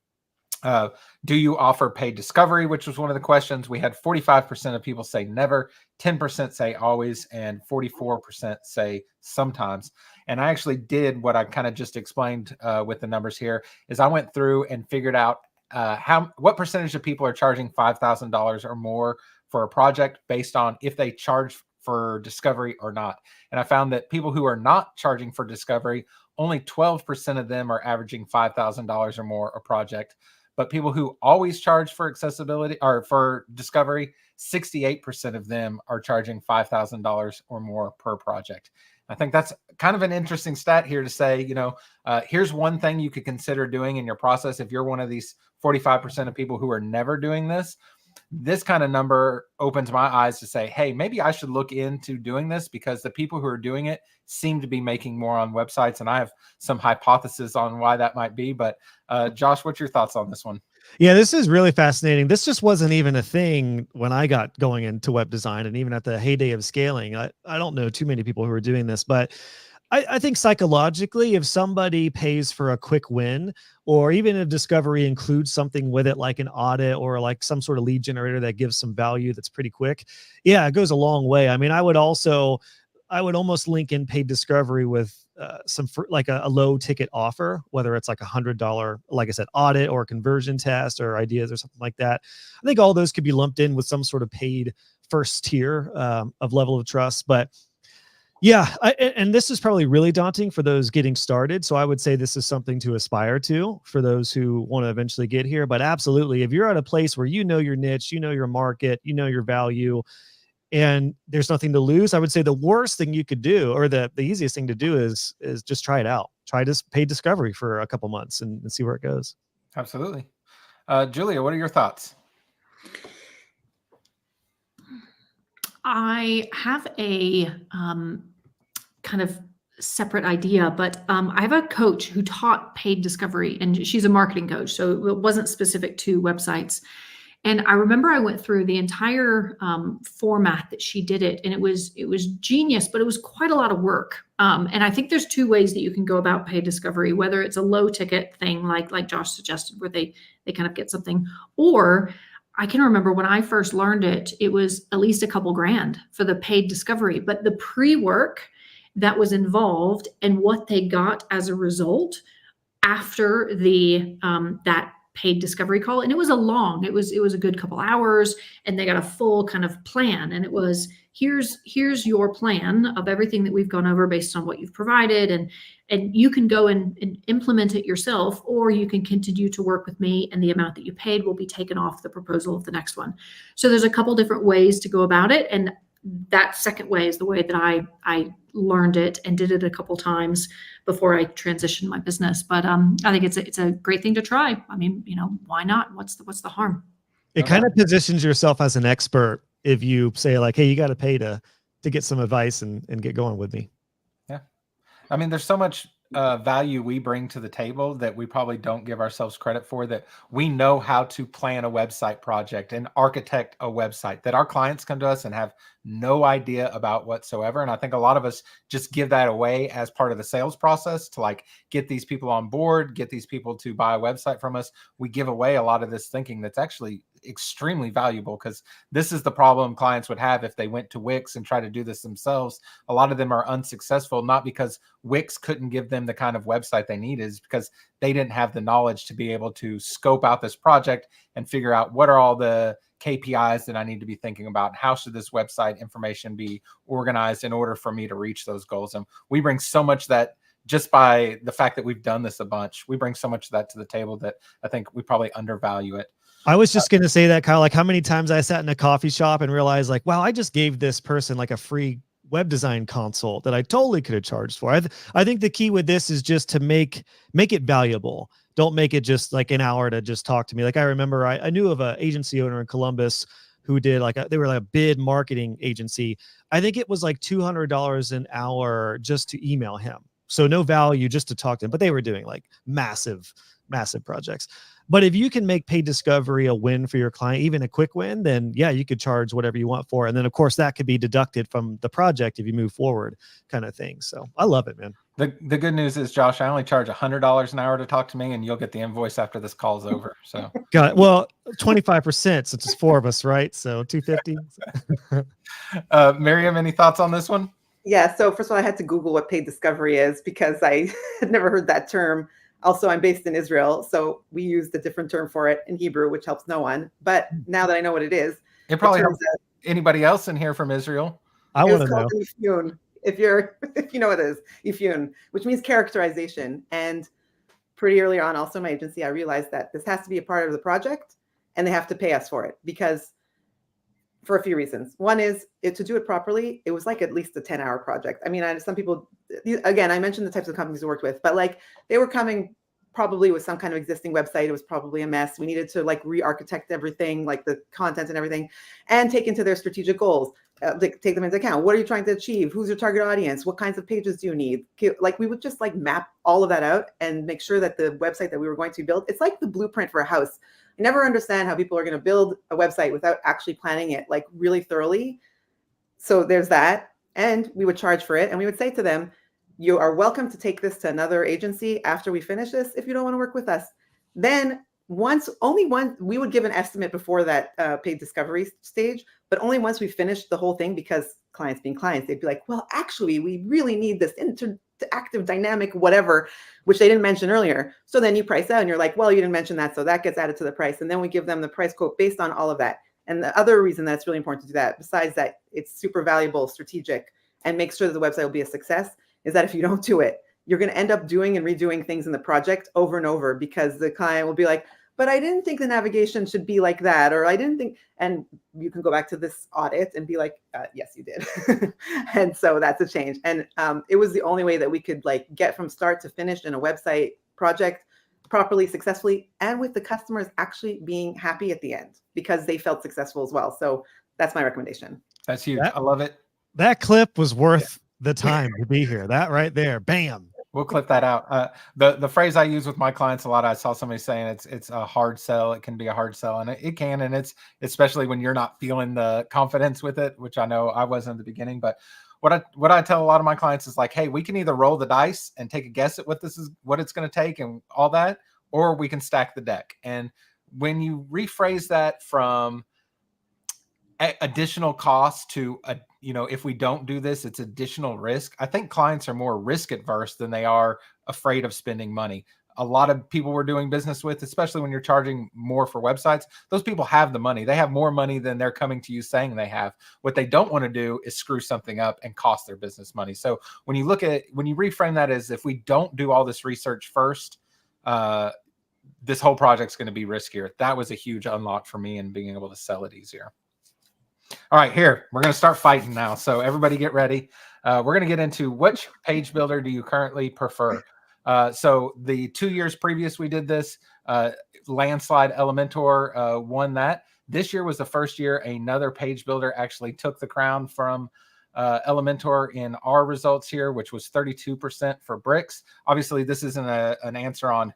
do you offer paid discovery, which was one of the questions. We had 45% of people say never, 10% say always, and 44% say sometimes. And I actually did what I kind of just explained with the numbers here, is I went through and figured out what percentage of people are charging $5,000 or more for a project based on if they charge for discovery or not. And I found that people who are not charging for discovery, only 12% of them are averaging $5,000 or more a project. But people who always charge for accessibility or for discovery, 68% of them are charging $5,000 or more per project. I think that's kind of an interesting stat here to say, you know, here's one thing you could consider doing in your process if you're one of these 45% of people who are never doing this. This kind of number opens my eyes to say, hey, maybe I should look into doing this, because the people who are doing it seem to be making more on websites. And I have some hypotheses on why that might be. But Josh, what's your thoughts on this one? Yeah, this is really fascinating. This just wasn't even a thing when I got going into web design, and even at the heyday of scaling. I don't know too many people who are doing this, but I think psychologically, if somebody pays for a quick win, or even if discovery includes something with it, like an audit or like some sort of lead generator that gives some value that's pretty quick, yeah, it goes a long way. I mean, I would almost link in paid discovery with like a low ticket offer, whether it's like $100, like I said, audit or conversion test or ideas or something like that. I think all those could be lumped in with some sort of paid first tier of level of trust. But yeah, and this is probably really daunting for those getting started. So I would say this is something to aspire to for those who want to eventually get here. But absolutely, if you're at a place where you know your niche, you know your market, you know your value, and there's nothing to lose, I would say the worst thing you could do, or the easiest thing to do, is just try it out. Try to pay discovery for a couple months and see where it goes. Absolutely. Julia, what are your thoughts? I have a kind of separate idea, but I have a coach who taught paid discovery, and she's a marketing coach, so it wasn't specific to websites. And I remember I went through the entire format that she did it, and it was genius, but it was quite a lot of work. And I think there's two ways that you can go about paid discovery, whether it's a low ticket thing like Josh suggested, where they kind of get something, or I can remember when I first learned it, it was at least a couple grand for the paid discovery, but the pre-work that was involved and what they got as a result after the that paid discovery call, and it was a good couple hours, and they got a full kind of plan, and it was here's your plan of everything that we've gone over based on what you've provided, and you can go and implement it yourself, or you can continue to work with me, and the amount that you paid will be taken off the proposal of the next one. So there's a couple different ways to go about it, and that second way is the way that I learned it and did it a couple times before I transitioned my business. But I think it's a great thing to try. I mean, you know, why not? What's the harm? It kind of positions yourself as an expert if you say like, hey, you got to pay to get some advice and get going with me. Yeah. I mean, there's so much value we bring to the table that we probably don't give ourselves credit for, that we know how to plan a website project and architect a website that our clients come to us and have no idea about whatsoever. And I think a lot of us just give that away as part of the sales process to like get these people on board, get these people to buy a website from us. We give away a lot of this thinking that's actually extremely valuable, because this is the problem clients would have if they went to Wix and try to do this themselves. A lot of them are unsuccessful, not because Wix couldn't give them the kind of website they need, is because they didn't have the knowledge to be able to scope out this project and figure out what are all the KPIs that I need to be thinking about. How should this website information be organized in order for me to reach those goals? And we bring so much that, just by the fact that we've done this a bunch, we bring so much of that to the table that I think we probably undervalue it. I was just going to say that, Kyle, like how many times I sat in a coffee shop and realized like, wow, I just gave this person like a free web design consult that I totally could have charged for. I think the key with this is just to make it valuable. Don't make it just like an hour to just talk to me. Like I remember I knew of an agency owner in Columbus who did like they were like a bid marketing agency. I think it was like $200 an hour just to email him. So no value, just to talk to him, but they were doing like massive projects. But if you can make paid discovery a win for your client, even a quick win, then yeah, you could charge whatever you want for. And then of course that could be deducted from the project if you move forward, kind of thing. So I love it, man. The good news is, Josh, I only charge $100 an hour to talk to me, and you'll get the invoice after this call's over. So got it. Well, 25% since it's 4 of us, right? So $250. Miriam, any thoughts on this one? Yeah. So first of all, I had to Google what paid discovery is because I had never heard that term. Also, I'm based in Israel, so we used a different term for it in Hebrew, which helps no one. But now that I know what it is, it probably helps anybody else in here from Israel. I want to know. Ifyun, if you know what it is, Ifyun, which means characterization. And pretty early on, also in my agency, I realized that this has to be a part of the project, and they have to pay us for it, because for a few reasons. One is to do it properly, it was like at least a 10-hour project. I mean, some people, again, I mentioned the types of companies we worked with, but like they were coming probably with some kind of existing website. It was probably a mess. We needed to like re-architect everything, like the content and everything, and take into their strategic goals, take them into account. What are you trying to achieve? Who's your target audience? What kinds of pages do you need? Like we would just like map all of that out and make sure that the website that we were going to build, it's like the blueprint for a house. I never understand how people are going to build a website without actually planning it like really thoroughly. So there's that. And we would charge for it. And we would say to them, you are welcome to take this to another agency after we finish this if you don't want to work with us. Then we would give an estimate before that paid discovery stage, but only once we finished the whole thing, because clients being clients, they'd be like, well, actually, we really need this interactive, dynamic, whatever, which they didn't mention earlier. So then you price out and you're like, well, you didn't mention that. So that gets added to the price. And then we give them the price quote based on all of that. And the other reason that's really important to do that, besides that it's super valuable, strategic, and make sure that the website will be a success, is that if you don't do it, you're going to end up doing and redoing things in the project over and over, because the client will be like, but I didn't think the navigation should be like that, or I didn't think, and you can go back to this audit and be like, yes, you did. And so that's a change. And it was the only way that we could like get from start to finish in a website project properly, successfully, and with the customers actually being happy at the end because they felt successful as well. So that's my recommendation. That's huge. I love it. That clip was worth the time to be here. That right there. Bam. We'll clip that out. The phrase I use with my clients a lot, I saw somebody saying it's a hard sell. It can be a hard sell, and it can, and it's especially when you're not feeling the confidence with it, which I know I was in the beginning. But what I tell a lot of my clients is like, hey, we can either roll the dice and take a guess at what it's going to take and all that, or we can stack the deck. And when you rephrase that from additional cost to if we don't do this, it's additional risk. I think clients are more risk adverse than they are afraid of spending money. A lot of people we're doing business with, especially when you're charging more for websites, those people have the money. They have more money than they're coming to you saying they have. What they don't want to do is screw something up and cost their business money. So when you reframe that as, if we don't do all this research first, this whole project's going to be riskier. That was a huge unlock for me in being able to sell it easier. All right, here, we're going to start fighting now. So everybody get ready. We're going to get into which page builder do you currently prefer? So the 2 years previous we did this, landslide Elementor won that. This year was the first year another page builder actually took the crown from Elementor in our results here, which was 32% for bricks. Obviously, this isn't an answer on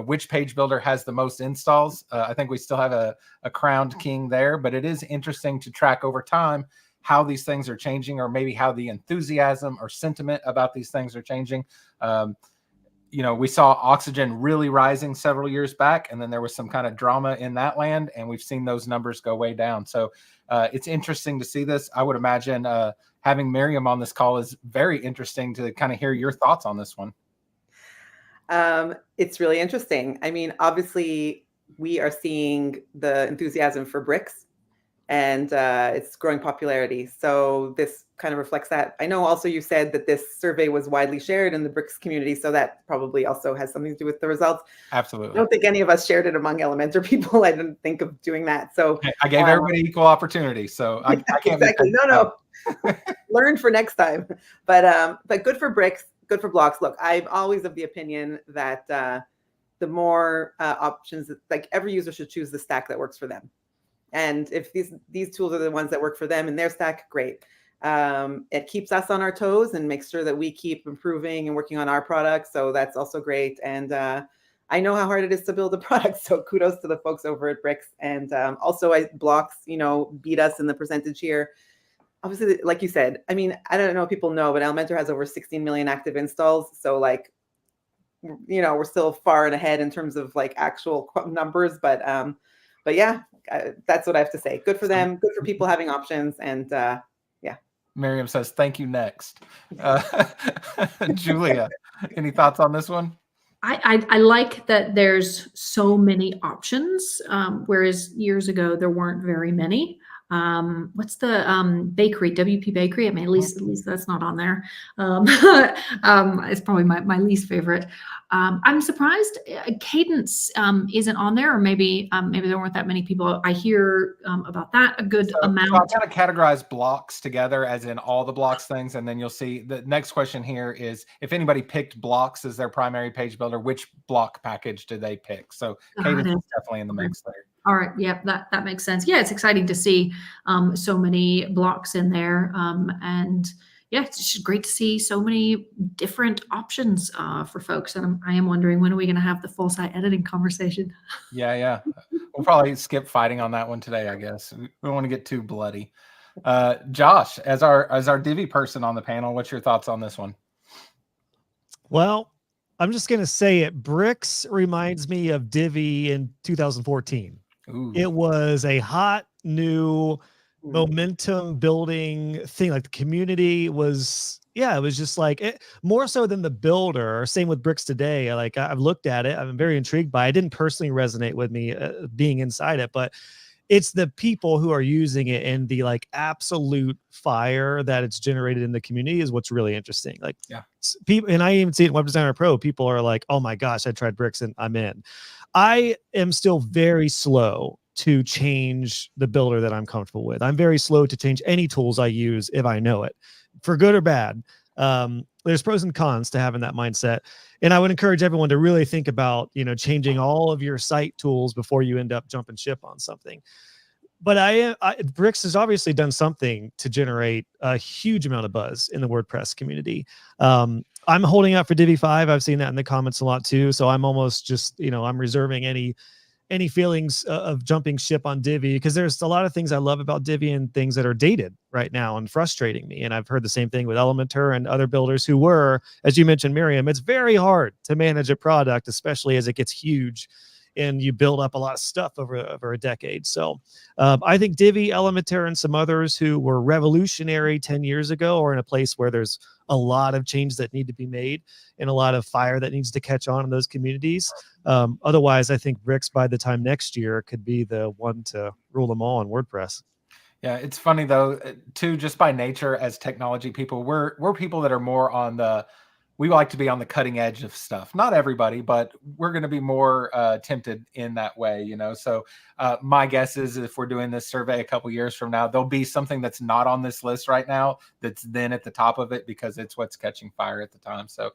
which page builder has the most installs. I think we still have a crowned king there, but it is interesting to track over time how these things are changing, or maybe how the enthusiasm or sentiment about these things are changing. We saw Oxygen really rising several years back, and then there was some kind of drama in that land, and we've seen those numbers go way down. So it's interesting to see this. I would imagine having Miriam on this call is very interesting to kind of hear your thoughts on this one. It's really interesting. I mean, obviously, we are seeing the enthusiasm for bricks, and its growing popularity. So this kind of reflects that. I know also you said that this survey was widely shared in the bricks community, so that probably also has something to do with the results. Absolutely. I don't think any of us shared it among Elementor people. I didn't think of doing that. So I gave everybody equal opportunity. So I can't exactly. No. Learn for next time. But good for bricks, good for blocks. Look, I'm always of the opinion that the more options, like every user should choose the stack that works for them. And if these tools are the ones that work for them in their stack, great. It keeps us on our toes and makes sure that we keep improving and working on our products. So that's also great. And I know how hard it is to build a product. So kudos to the folks over at Bricks. And also blocks, beat us in the percentage here. Obviously, like you said, I mean, I don't know if people know, but Elementor has over 16 million active installs. So we're still far and ahead in terms of actual numbers. But yeah, that's what I have to say. Good for them. Good for people having options. And yeah. Miriam says, thank you, next. Julia, any thoughts on this one? I like that there's so many options, whereas years ago there weren't very many. What's the bakery, WP Bakery? I mean, at least that's not on there. It's probably my least favorite. I'm surprised Cadence isn't on there, or maybe there weren't that many people. I hear about that a good amount. So I'll kind of categorize blocks together as in all the blocks things, and then you'll see the next question here is if anybody picked blocks as their primary page builder, which block package did they pick? So Cadence is definitely in the mix there. All right. Yeah, that makes sense. Yeah, it's exciting to see so many blocks in there. And yeah, it's just great to see so many different options for folks. And I am wondering, when are we going to have the full site editing conversation? Yeah. We'll probably skip fighting on that one today, I guess. We don't want to get too bloody. Josh, as our Divi person on the panel, what's your thoughts on this one? Well, I'm just going to say it. Bricks reminds me of Divi in 2014. Ooh. It was a hot, new, momentum building thing. Like the community was, it was just like it, more so than the builder. Same with Bricks today. I've looked at it. I'm very intrigued by it. It didn't personally resonate with me being inside it, but it's the people who are using it and the absolute fire that it's generated in the community is what's really interesting. People, and I even see it in Web Designer Pro, people are like, oh my gosh, I tried Bricks and I'm in. I am still very slow to change the builder that I'm comfortable with. I'm very slow to change any tools I use if I know it, for good or bad. There's pros and cons to having that mindset. And I would encourage everyone to really think about, changing all of your site tools before you end up jumping ship on something. But Bricks has obviously done something to generate a huge amount of buzz in the WordPress community. I'm holding out for Divi 5. I've seen that in the comments a lot too. So I'm almost just, I'm reserving any feelings of jumping ship on Divi, because there's a lot of things I love about Divi and things that are dated right now and frustrating me. And I've heard the same thing with Elementor and other builders who were, as you mentioned, Miriam, it's very hard to manage a product, especially as it gets huge and you build up a lot of stuff over a decade. So I think Divi, Elementor, and some others who were revolutionary 10 years ago are in a place where there's a lot of change that need to be made and a lot of fire that needs to catch on in those communities. Otherwise, I think Bricks by the time next year could be the one to rule them all on WordPress. Yeah, it's funny though, too, just by nature as technology people, we're people that are more on the we like to be on the cutting edge of stuff. Not everybody, but we're going to be more tempted in that way, you know. So my guess is if we're doing this survey a couple years from now, there'll be something that's not on this list right now that's then at the top of it because it's what's catching fire at the time. So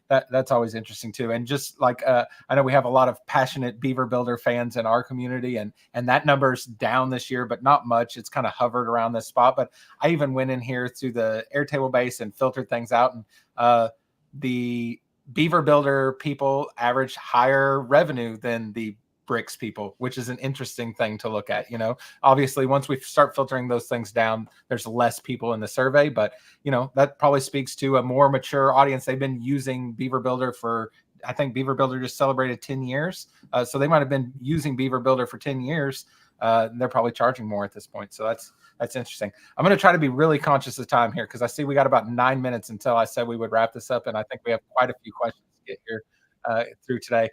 that's always interesting too. And just like I know we have a lot of passionate Beaver Builder fans in our community, and that number's down this year, but not much. It's kind of hovered around this spot. But I even went in here through the Airtable base and filtered things out, and the Beaver Builder people average higher revenue than the Bricks people, which is an interesting thing to look at. You know, obviously once we start filtering those things down, there's less people in the survey, but you know, that probably speaks to a more mature audience. They've been using Beaver Builder for, I think Beaver Builder just celebrated 10 years. So they might've been using Beaver Builder for 10 years. They're probably charging more at this point. So that's interesting. I'm going to try to be really conscious of time here because I see we got about 9 minutes until I said we would wrap this up. And I think we have quite a few questions to get here through today.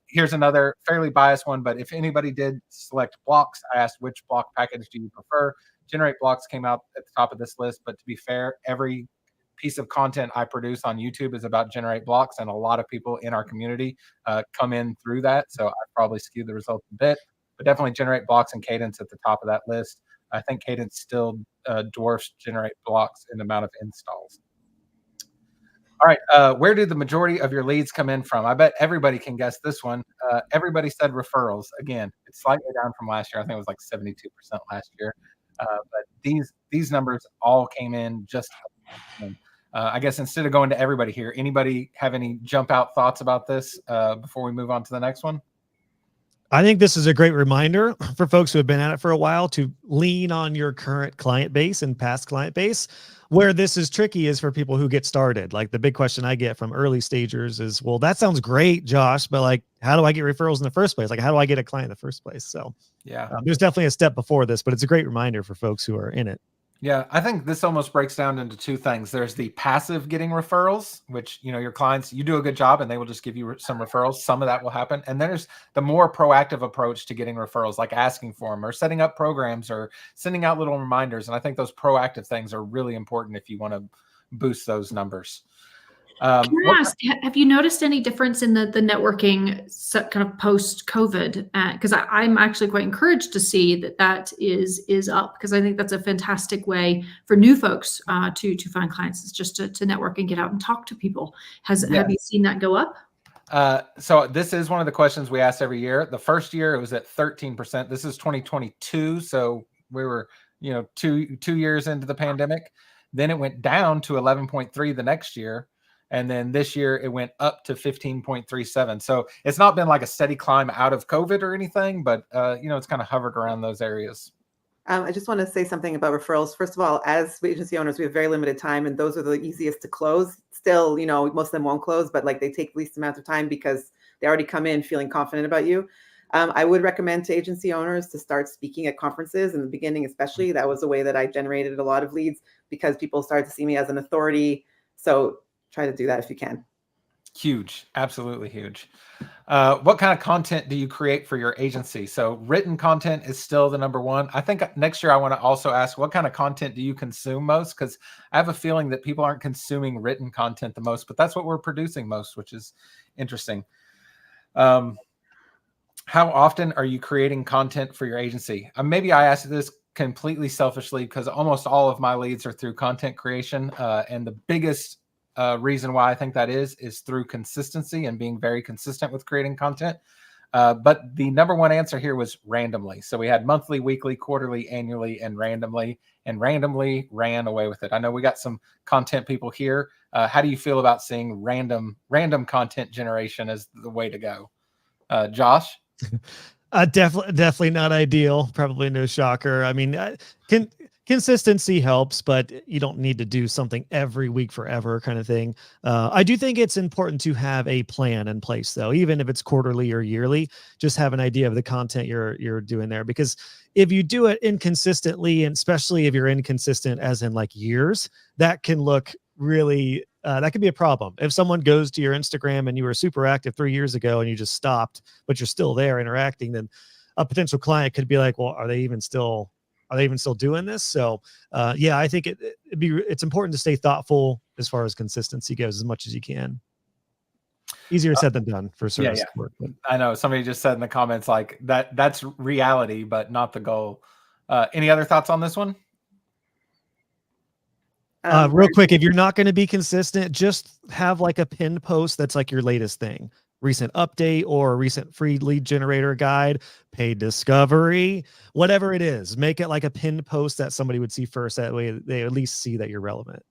Here's another fairly biased one, but if anybody did select blocks, I asked which block package do you prefer? Generate Blocks came out at the top of this list, but to be fair, every piece of content I produce on YouTube is about Generate Blocks, and a lot of people in our community come in through that. So I probably skewed the results a bit, but definitely Generate Blocks and Cadence at the top of that list. I think Cadence still dwarfs Generate Blocks in the amount of installs. All right, where do the majority of your leads come in from? I bet everybody can guess this one. Everybody said referrals. Again, it's slightly down from last year. I think it was like 72% last year. But these numbers all came in just. I guess instead of going to everybody here, anybody have any jump out thoughts about this before we move on to the next one? I think this is a great reminder for folks who have been at it for a while to lean on your current client base and past client base. Where this is tricky is for people who get started. Like the big question I get from early stagers is, well, that sounds great, Josh, but like, how do I get referrals in the first place? Like, how do I get a client in the first place? So yeah, there's definitely a step before this, but it's a great reminder for folks who are in it. Yeah, I think this almost breaks down into two things. There's the passive getting referrals, which, you know, your clients, you do a good job and they will just give you some referrals. Some of that will happen. And there's the more proactive approach to getting referrals, like asking for them or setting up programs or sending out little reminders. And I think those proactive things are really important if you want to boost those numbers. Can I ask, have you noticed any difference in the networking kind of post-COVID? Because I'm actually quite encouraged to see that is up, because I think that's a fantastic way for new folks to find clients. It's just to network and get out and talk to people. Have you seen that go up? So this is one of the questions we ask every year. The first year it was at 13%. This is 2022. So we were, you know, two years into the pandemic. Then it went down to 11.3 the next year. And then this year it went up to 15.37. So it's not been like a steady climb out of COVID or anything, but you know, it's kind of hovered around those areas. I just want to say something about referrals. First of all, as agency owners, we have very limited time, and those are the easiest to close. Still, you know, most of them won't close, but like they take least amount of time because they already come in feeling confident about you. I would recommend to agency owners to start speaking at conferences in the beginning, especially. That was the way that I generated a lot of leads because people started to see me as an authority. So try to do that if you can. Huge. Absolutely huge. What kind of content do you create for your agency? So written content is still the number one. I think next year I want to also ask, what kind of content do you consume most? Because I have a feeling that people aren't consuming written content the most, but that's what we're producing most, which is interesting. How often are you creating content for your agency? Maybe I asked this completely selfishly because almost all of my leads are through content creation. And the biggest reason why I think that is through consistency and being very consistent with creating content. But the number one answer here was randomly. So we had monthly, weekly, quarterly, annually, and randomly ran away with it. I know we got some content people here. How do you feel about seeing random content generation as the way to go? Josh? Definitely not ideal. Probably no shocker. I mean, consistency helps, but you don't need to do something every week forever kind of thing. I do think it's important to have a plan in place, though, even if it's quarterly or yearly. Just have an idea of the content you're doing there, because if you do it inconsistently, and especially if you're inconsistent as in like years, that can look really that could be a problem. If someone goes to your Instagram and you were super active 3 years ago and you just stopped, but you're still there interacting, then a potential client could be like, well, are they even still are they even still doing this? So yeah, I think it's important to stay thoughtful as far as consistency goes as much as you can. Easier said than done for service work. But. I know somebody just said in the comments like that's reality, but not the goal. Any other thoughts on this one? Real quick, if you're not going to be consistent, just have like a pinned post that's like your latest thing, recent update or a recent free lead generator guide, paid discovery, whatever it is. Make it like a pinned post that somebody would see first. That way they at least see that you're relevant.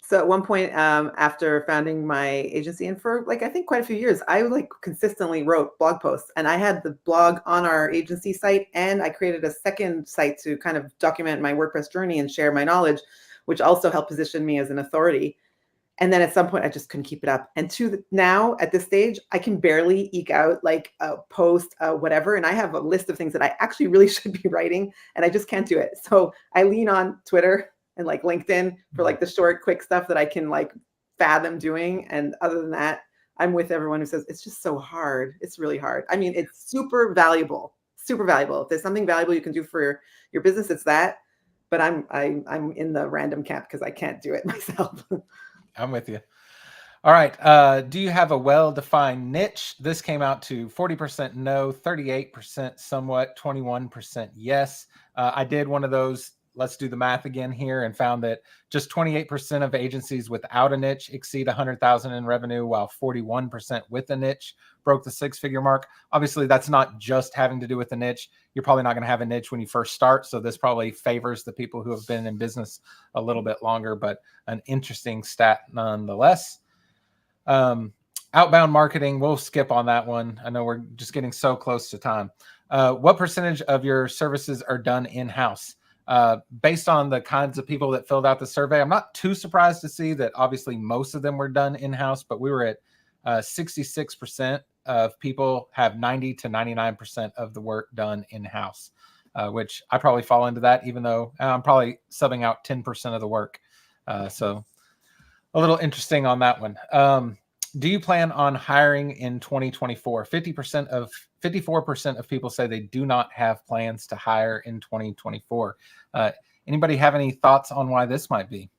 So at one point, after founding my agency, and for like, I think quite a few years, I like consistently wrote blog posts, and I had the blog on our agency site, and I created a second site to kind of document my WordPress journey and share my knowledge, which also helped position me as an authority. And then at some point I just couldn't keep it up. And now at this stage, I can barely eke out like a post, whatever. And I have a list of things that I actually really should be writing, and I just can't do it. So I lean on Twitter and like LinkedIn for like the short, quick stuff that I can like fathom doing. And other than that, I'm with everyone who says it's just so hard. It's really hard. I mean, it's super valuable, super valuable. If there's something valuable you can do for your business, it's that. But I'm in the random camp because I can't do it myself. I'm with you. All right. Do you have a well-defined niche? This came out to 40% no, 38% somewhat, 21% yes. I did one of those. Let's do the math again here, and found that just 28% of agencies without a niche exceed 100,000 in revenue, while 41% with a niche broke the six-figure mark. Obviously, that's not just having to do with a niche. You're probably not going to have a niche when you first start, so this probably favors the people who have been in business a little bit longer, but an interesting stat nonetheless. Outbound marketing, we'll skip on that one. I know we're just getting so close to time. What percentage of your services are done in-house? Based on the kinds of people that filled out the survey, I'm not too surprised to see that obviously most of them were done in-house, but we were at 66% of people have 90 to 99% of the work done in-house, which I probably fall into that, even though I'm probably subbing out 10% of the work. So a little interesting on that one. Do you plan on hiring in 2024? 54% of people say they do not have plans to hire in 2024. Anybody have any thoughts on why this might be?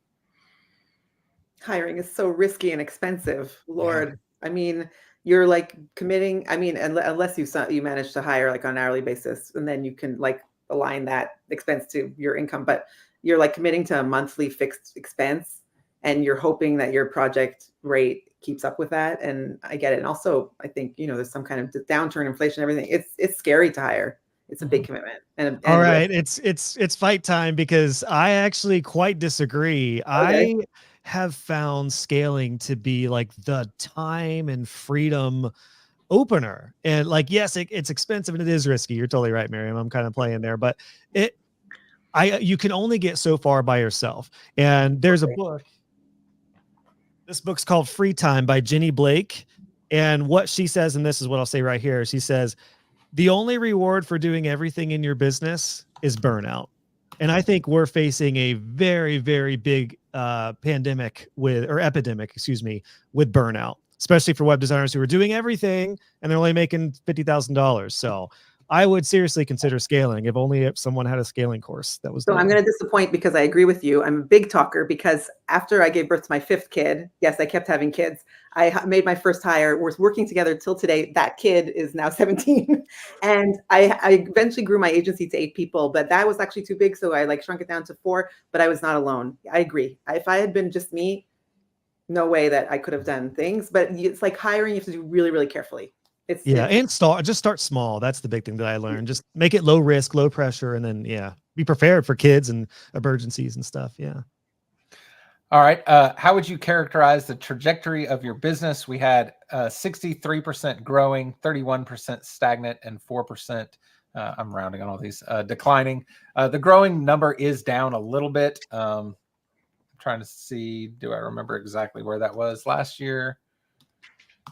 Hiring is so risky and expensive. Lord, yeah. I mean, you're like committing. I mean, unless you manage to hire like on an hourly basis, and then you can like align that expense to your income. But you're like committing to a monthly fixed expense, and you're hoping that your project rate keeps up with that. And I get it. And also, I think, there's some kind of downturn, inflation, everything. It's scary to hire. It's a big commitment. And all right, it's fight time, because I actually quite disagree. Okay. I have found scaling to be like the time and freedom opener. And like, yes, it's expensive and it is risky. You're totally right, Miriam. I'm kind of playing there, but you can only get so far by yourself. And there's a book. This book's called Free Time by Jenny Blake. And what she says, and this is what I'll say right here, she says, the only reward for doing everything in your business is burnout. And I think we're facing a very, very big epidemic with burnout, especially for web designers who are doing everything and they're only making $50,000. So I would seriously consider scaling, if someone had a scaling course that was. So I'm going to disappoint, because I agree with you. I'm a big talker, because after I gave birth to my fifth kid, yes, I kept having kids. I made my first hire. We're working together till today. That kid is now 17. And I eventually grew my agency to 8 people, but that was actually too big. So I like shrunk it down to 4, but I was not alone. I agree. If I had been just me, no way that I could have done things. But it's like hiring, you have to do really, really carefully. And just start small. That's the big thing that I learned. Just make it low risk, low pressure, and then be prepared for kids and emergencies and stuff. Yeah. All right. How would you characterize the trajectory of your business? We had 63% growing, 31% stagnant, and 4%. I'm rounding on all these declining. The growing number is down a little bit. I'm trying to see. Do I remember exactly where that was last year?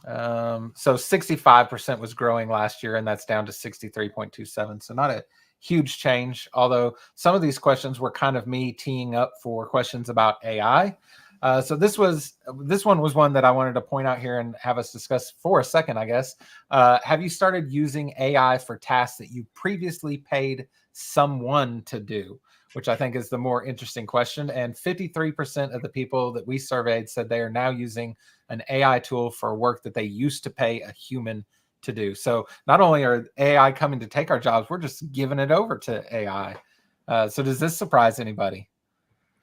So 65% was growing last year, and that's down to 63.27. So not a huge change, although some of these questions were kind of me teeing up for questions about AI. So this one was one that I wanted to point out here and have us discuss for a second, I guess. Have you started using AI for tasks that you previously paid someone to do, which I think is the more interesting question. And 53% of the people that we surveyed said they are now using an AI tool for work that they used to pay a human to do. So not only are AI coming to take our jobs, we're just giving it over to AI. So does this surprise anybody?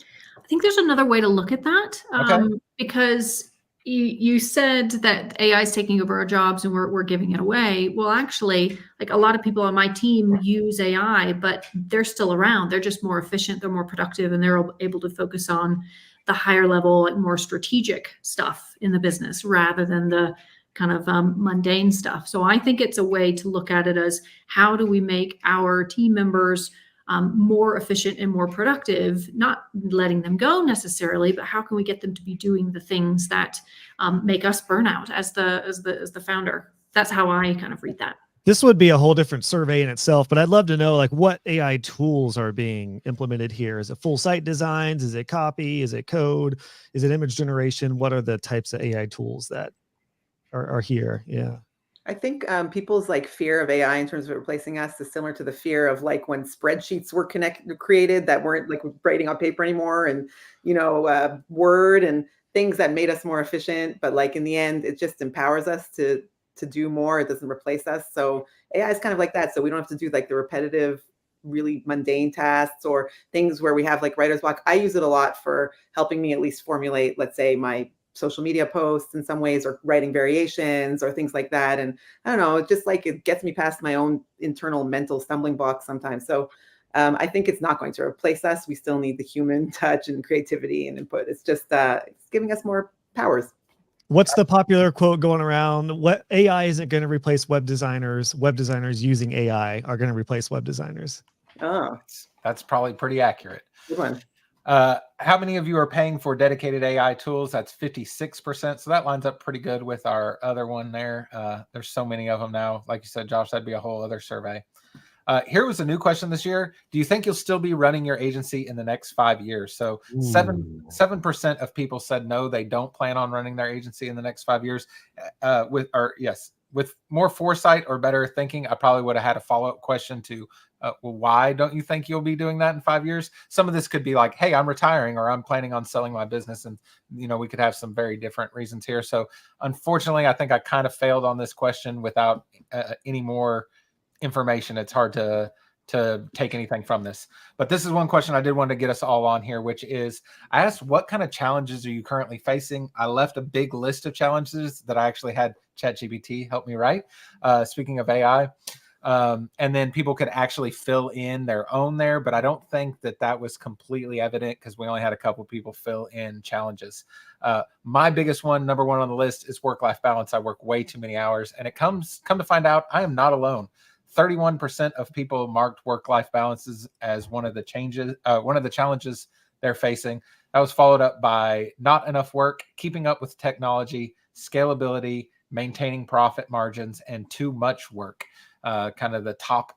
I think there's another way to look at that, because you said that AI is taking over our jobs and we're giving it away. Well, actually, like a lot of people on my team use AI, but they're still around. They're just more efficient, they're more productive, and they're able to focus on the higher level, like more strategic stuff in the business rather than the kind of mundane stuff. So I think it's a way to look at it as, how do we make our team members more efficient and more productive, not letting them go necessarily, but how can we get them to be doing the things that make us burn out as the founder? That's how I kind of read that. This would be a whole different survey in itself, but I'd love to know, like, what AI tools are being implemented here. Is it full site designs? Is it copy? Is it code? Is it image generation? What are the types of AI tools that are here? Yeah. I think people's like fear of AI in terms of replacing us is similar to the fear of like when spreadsheets were created that weren't like writing on paper anymore, and Word and things that made us more efficient. But like in the end, it just empowers us to do more. It doesn't replace us. So AI is kind of like that. So we don't have to do like the repetitive, really mundane tasks or things where we have like writer's block. I use it a lot for helping me at least formulate, let's say, my social media posts in some ways, or writing variations or things like that. And I don't know, it's just like it gets me past my own internal mental stumbling blocks sometimes. So I think it's not going to replace us. We still need the human touch and creativity and input. It's just it's giving us more powers. What's the popular quote going around? What AI isn't going to replace web designers. Web designers using AI are going to replace web designers. Oh, that's probably pretty accurate. Good one. How many of you are paying for dedicated AI tools? That's 56%. So that lines up pretty good with our other one there. There's so many of them now. Like you said, Josh, that'd be a whole other survey. Here was a new question this year. Do you think you'll still be running your agency in the next 5 years? So 7% of people said no, they don't plan on running their agency in the next 5 years. With more foresight or better thinking, I probably would have had a follow-up question to, well, why don't you think you'll be doing that in 5 years? Some of this could be like, hey, I'm retiring, or I'm planning on selling my business. And, we could have some very different reasons here. So unfortunately, I think I kind of failed on this question without any more information. It's hard to take anything from this. But this is one question I did want to get us all on here, which is, I asked, what kind of challenges are you currently facing? I left a big list of challenges that I actually had ChatGPT help me write. Speaking of AI, and then people could actually fill in their own there, but I don't think that was completely evident because we only had a couple people fill in challenges. My biggest one, number one on the list, is work-life balance. I work way too many hours, and come to find out, I am not alone. 31% of people marked work-life balances as one of the challenges they're facing. That was followed up by not enough work, keeping up with technology, scalability, maintaining profit margins, and too much work. Kind of the top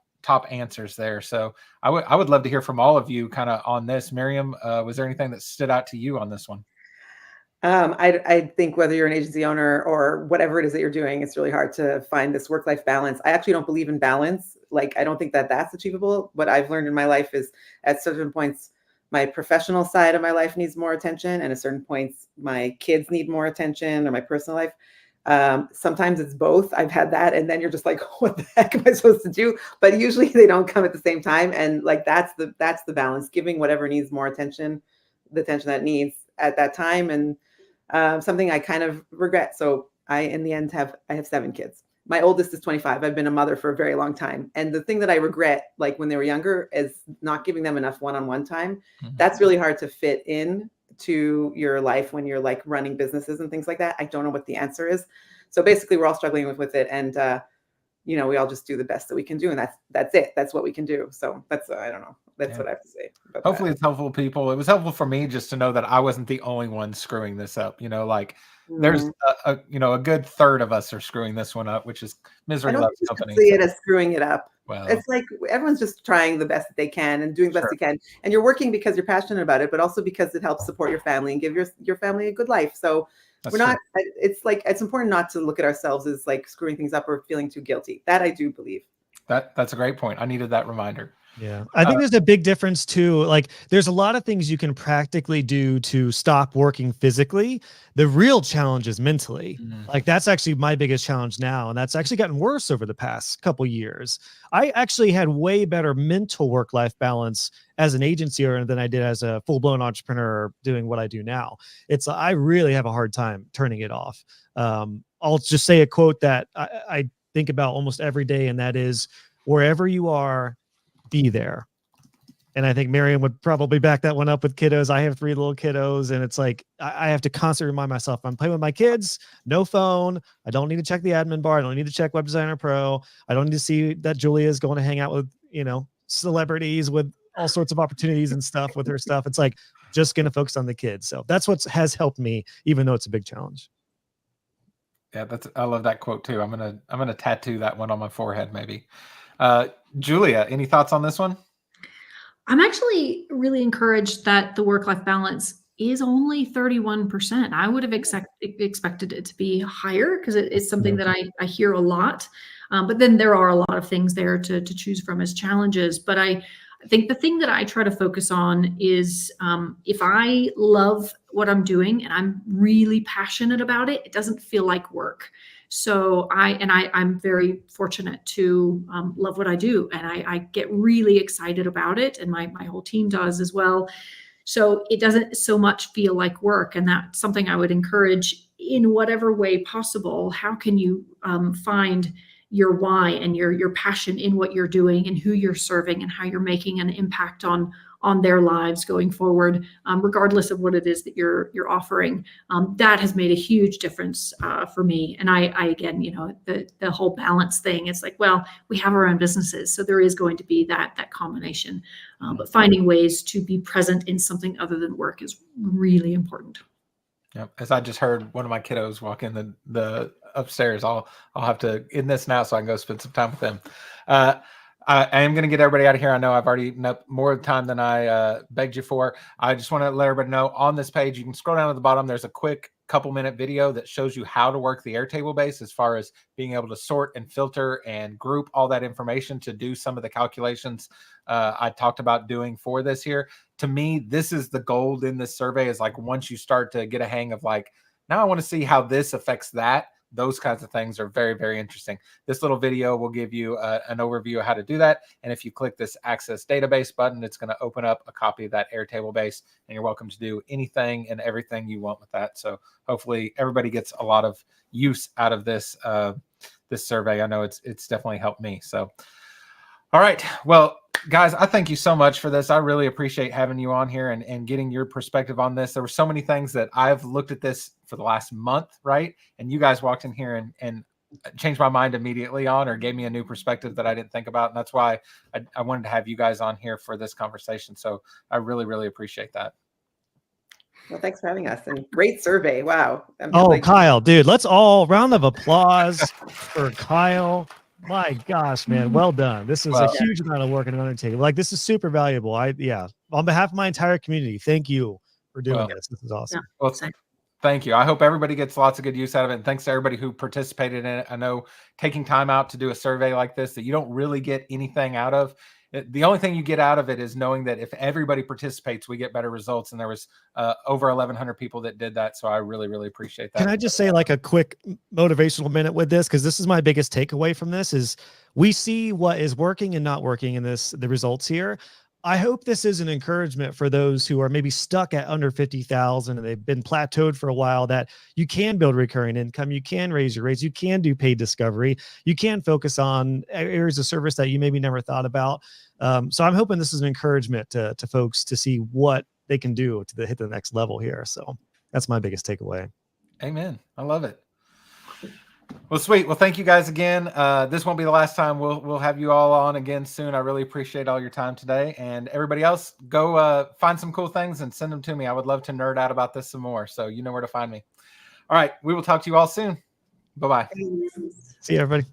answers there. So I would love to hear from all of you kind of on this. Miriam, was there anything that stood out to you on this one? I think whether you're an agency owner or whatever it is that you're doing, it's really hard to find this work-life balance. I actually don't believe in balance. Like, I don't think that's achievable. What I've learned in my life is at certain points, my professional side of my life needs more attention. And at certain points, my kids need more attention, or my personal life. Sometimes it's both. I've had that. And then you're just like, what the heck am I supposed to do? But usually they don't come at the same time. And like, that's the balance, giving whatever needs more attention, the attention that it needs at that time. And something I kind of regret. So in the end, I have 7 kids. My oldest is 25. I've been a mother for a very long time. And the thing that I regret, like when they were younger, is not giving them enough one-on-one time. Mm-hmm. That's really hard to fit in to your life when you're like running businesses and things like that. I don't know what the answer is. So basically we're all struggling with it. And, we all just do the best that we can do. And that's it. That's what we can do. So that's, I don't know. That's what I have to say. Hopefully it's helpful, people. It was helpful for me just to know that I wasn't the only one screwing this up. There's a good third of us are screwing this one up, which is misery loves company. See it as screwing it up. Well, it's like everyone's just trying the best that they can and doing the best they can. And you're working because you're passionate about it, but also because it helps support your family and give your family a good life. So we're not, it's like, it's important not to look at ourselves as like screwing things up or feeling too guilty. That I do believe. That's a great point. I needed that reminder. Yeah, I think there's a big difference too. Like, there's a lot of things you can practically do to stop working physically. The real challenge is mentally. Like, that's actually my biggest challenge now, and that's actually gotten worse over the past couple years. I actually had way better mental work-life balance as an agency owner than I did as a full-blown entrepreneur doing what I do now. I really have a hard time turning it off. I'll just say a quote that I think about almost every day, and that is, wherever you are, be there. And I think Miriam would probably back that one up with kiddos. I have 3 little kiddos, and it's like I have to constantly remind myself, I'm playing with my kids, no phone. I don't need to check the admin bar. I don't need to check Web Designer Pro. I don't need to see that Julia is going to hang out with, celebrities with all sorts of opportunities and stuff with her stuff. It's like, just going to focus on the kids. So that's what has helped me, even though it's a big challenge. Yeah, I love that quote too. I'm gonna tattoo that one on my forehead, maybe. Julia, any thoughts on this one? I'm actually really encouraged that the work-life balance is only 31%. I would have expected it to be higher, because it's something that I hear a lot. But then there are a lot of things there to choose from as challenges. But I think the thing that I try to focus on is, if I love what I'm doing and I'm really passionate about it, it doesn't feel like work. So I'm very fortunate to love what I do, and I get really excited about it, and my whole team does as well. So it doesn't so much feel like work, and that's something I would encourage in whatever way possible. How can you find your why and your passion in what you're doing and who you're serving and how you're making an impact on their lives going forward, regardless of what it is that you're offering. That has made a huge difference for me. And I again, the whole balance thing, it's like, well, we have our own businesses, so there is going to be that combination. But finding ways to be present in something other than work is really important. Yep. As I just heard one of my kiddos walk in the upstairs, I'll have to end this now so I can go spend some time with them. I am going to get everybody out of here. I know I've already eaten up more time than I begged you for. I just want to let everybody know, on this page, you can scroll down to the bottom. There's a quick couple-minute video that shows you how to work the Airtable base, as far as being able to sort and filter and group all that information to do some of the calculations I talked about doing for this here. To me, this is the gold in this survey, is like, once you start to get a hang of, like, now I want to see how this affects that. Those kinds of things are very, very interesting. This little video will give you an overview of how to do that. And if you click this Access Database button, it's going to open up a copy of that Airtable base, and you're welcome to do anything and everything you want with that. So hopefully everybody gets a lot of use out of this this survey. I know it's definitely helped me. So, all right. Well, guys, I thank you so much for this. I really appreciate having you on here and getting your perspective on this. There were so many things that I've looked at this for the last month, right? And you guys walked in here and changed my mind immediately on, or gave me a new perspective that I didn't think about. And that's why I wanted to have you guys on here for this conversation. So I really, really appreciate that. Well, thanks for having us, and great survey. Wow. Kyle, dude, let's all round of applause for Kyle. My gosh, man, well done. This is a huge amount of work and undertaking. Like, this is super valuable. On behalf of my entire community, thank you for doing this. This is awesome. Well, thank you. I hope everybody gets lots of good use out of it. And thanks to everybody who participated in it. I know taking time out to do a survey like this that you don't really get anything out of. The only thing you get out of it is knowing that if everybody participates, we get better results. And there was over 1,100 people that did that. So I really, really appreciate that. Can I just say, like, a quick motivational minute with this? Because this is my biggest takeaway from this, is we see what is working and not working in the results here. I hope this is an encouragement for those who are maybe stuck at under 50,000 and they've been plateaued for a while, that you can build recurring income, you can raise your rates, you can do paid discovery, you can focus on areas of service that you maybe never thought about. So I'm hoping this is an encouragement to folks to see what they can do to hit the next level here. So that's my biggest takeaway. Amen. I love it. Well, sweet. Well, thank you guys again. This won't be the last time. We'll have you all on again soon. I really appreciate all your time today. And everybody else, go find some cool things and send them to me. I would love to nerd out about this some more. So you know where to find me. All right. We will talk to you all soon. Bye-bye. See you, everybody.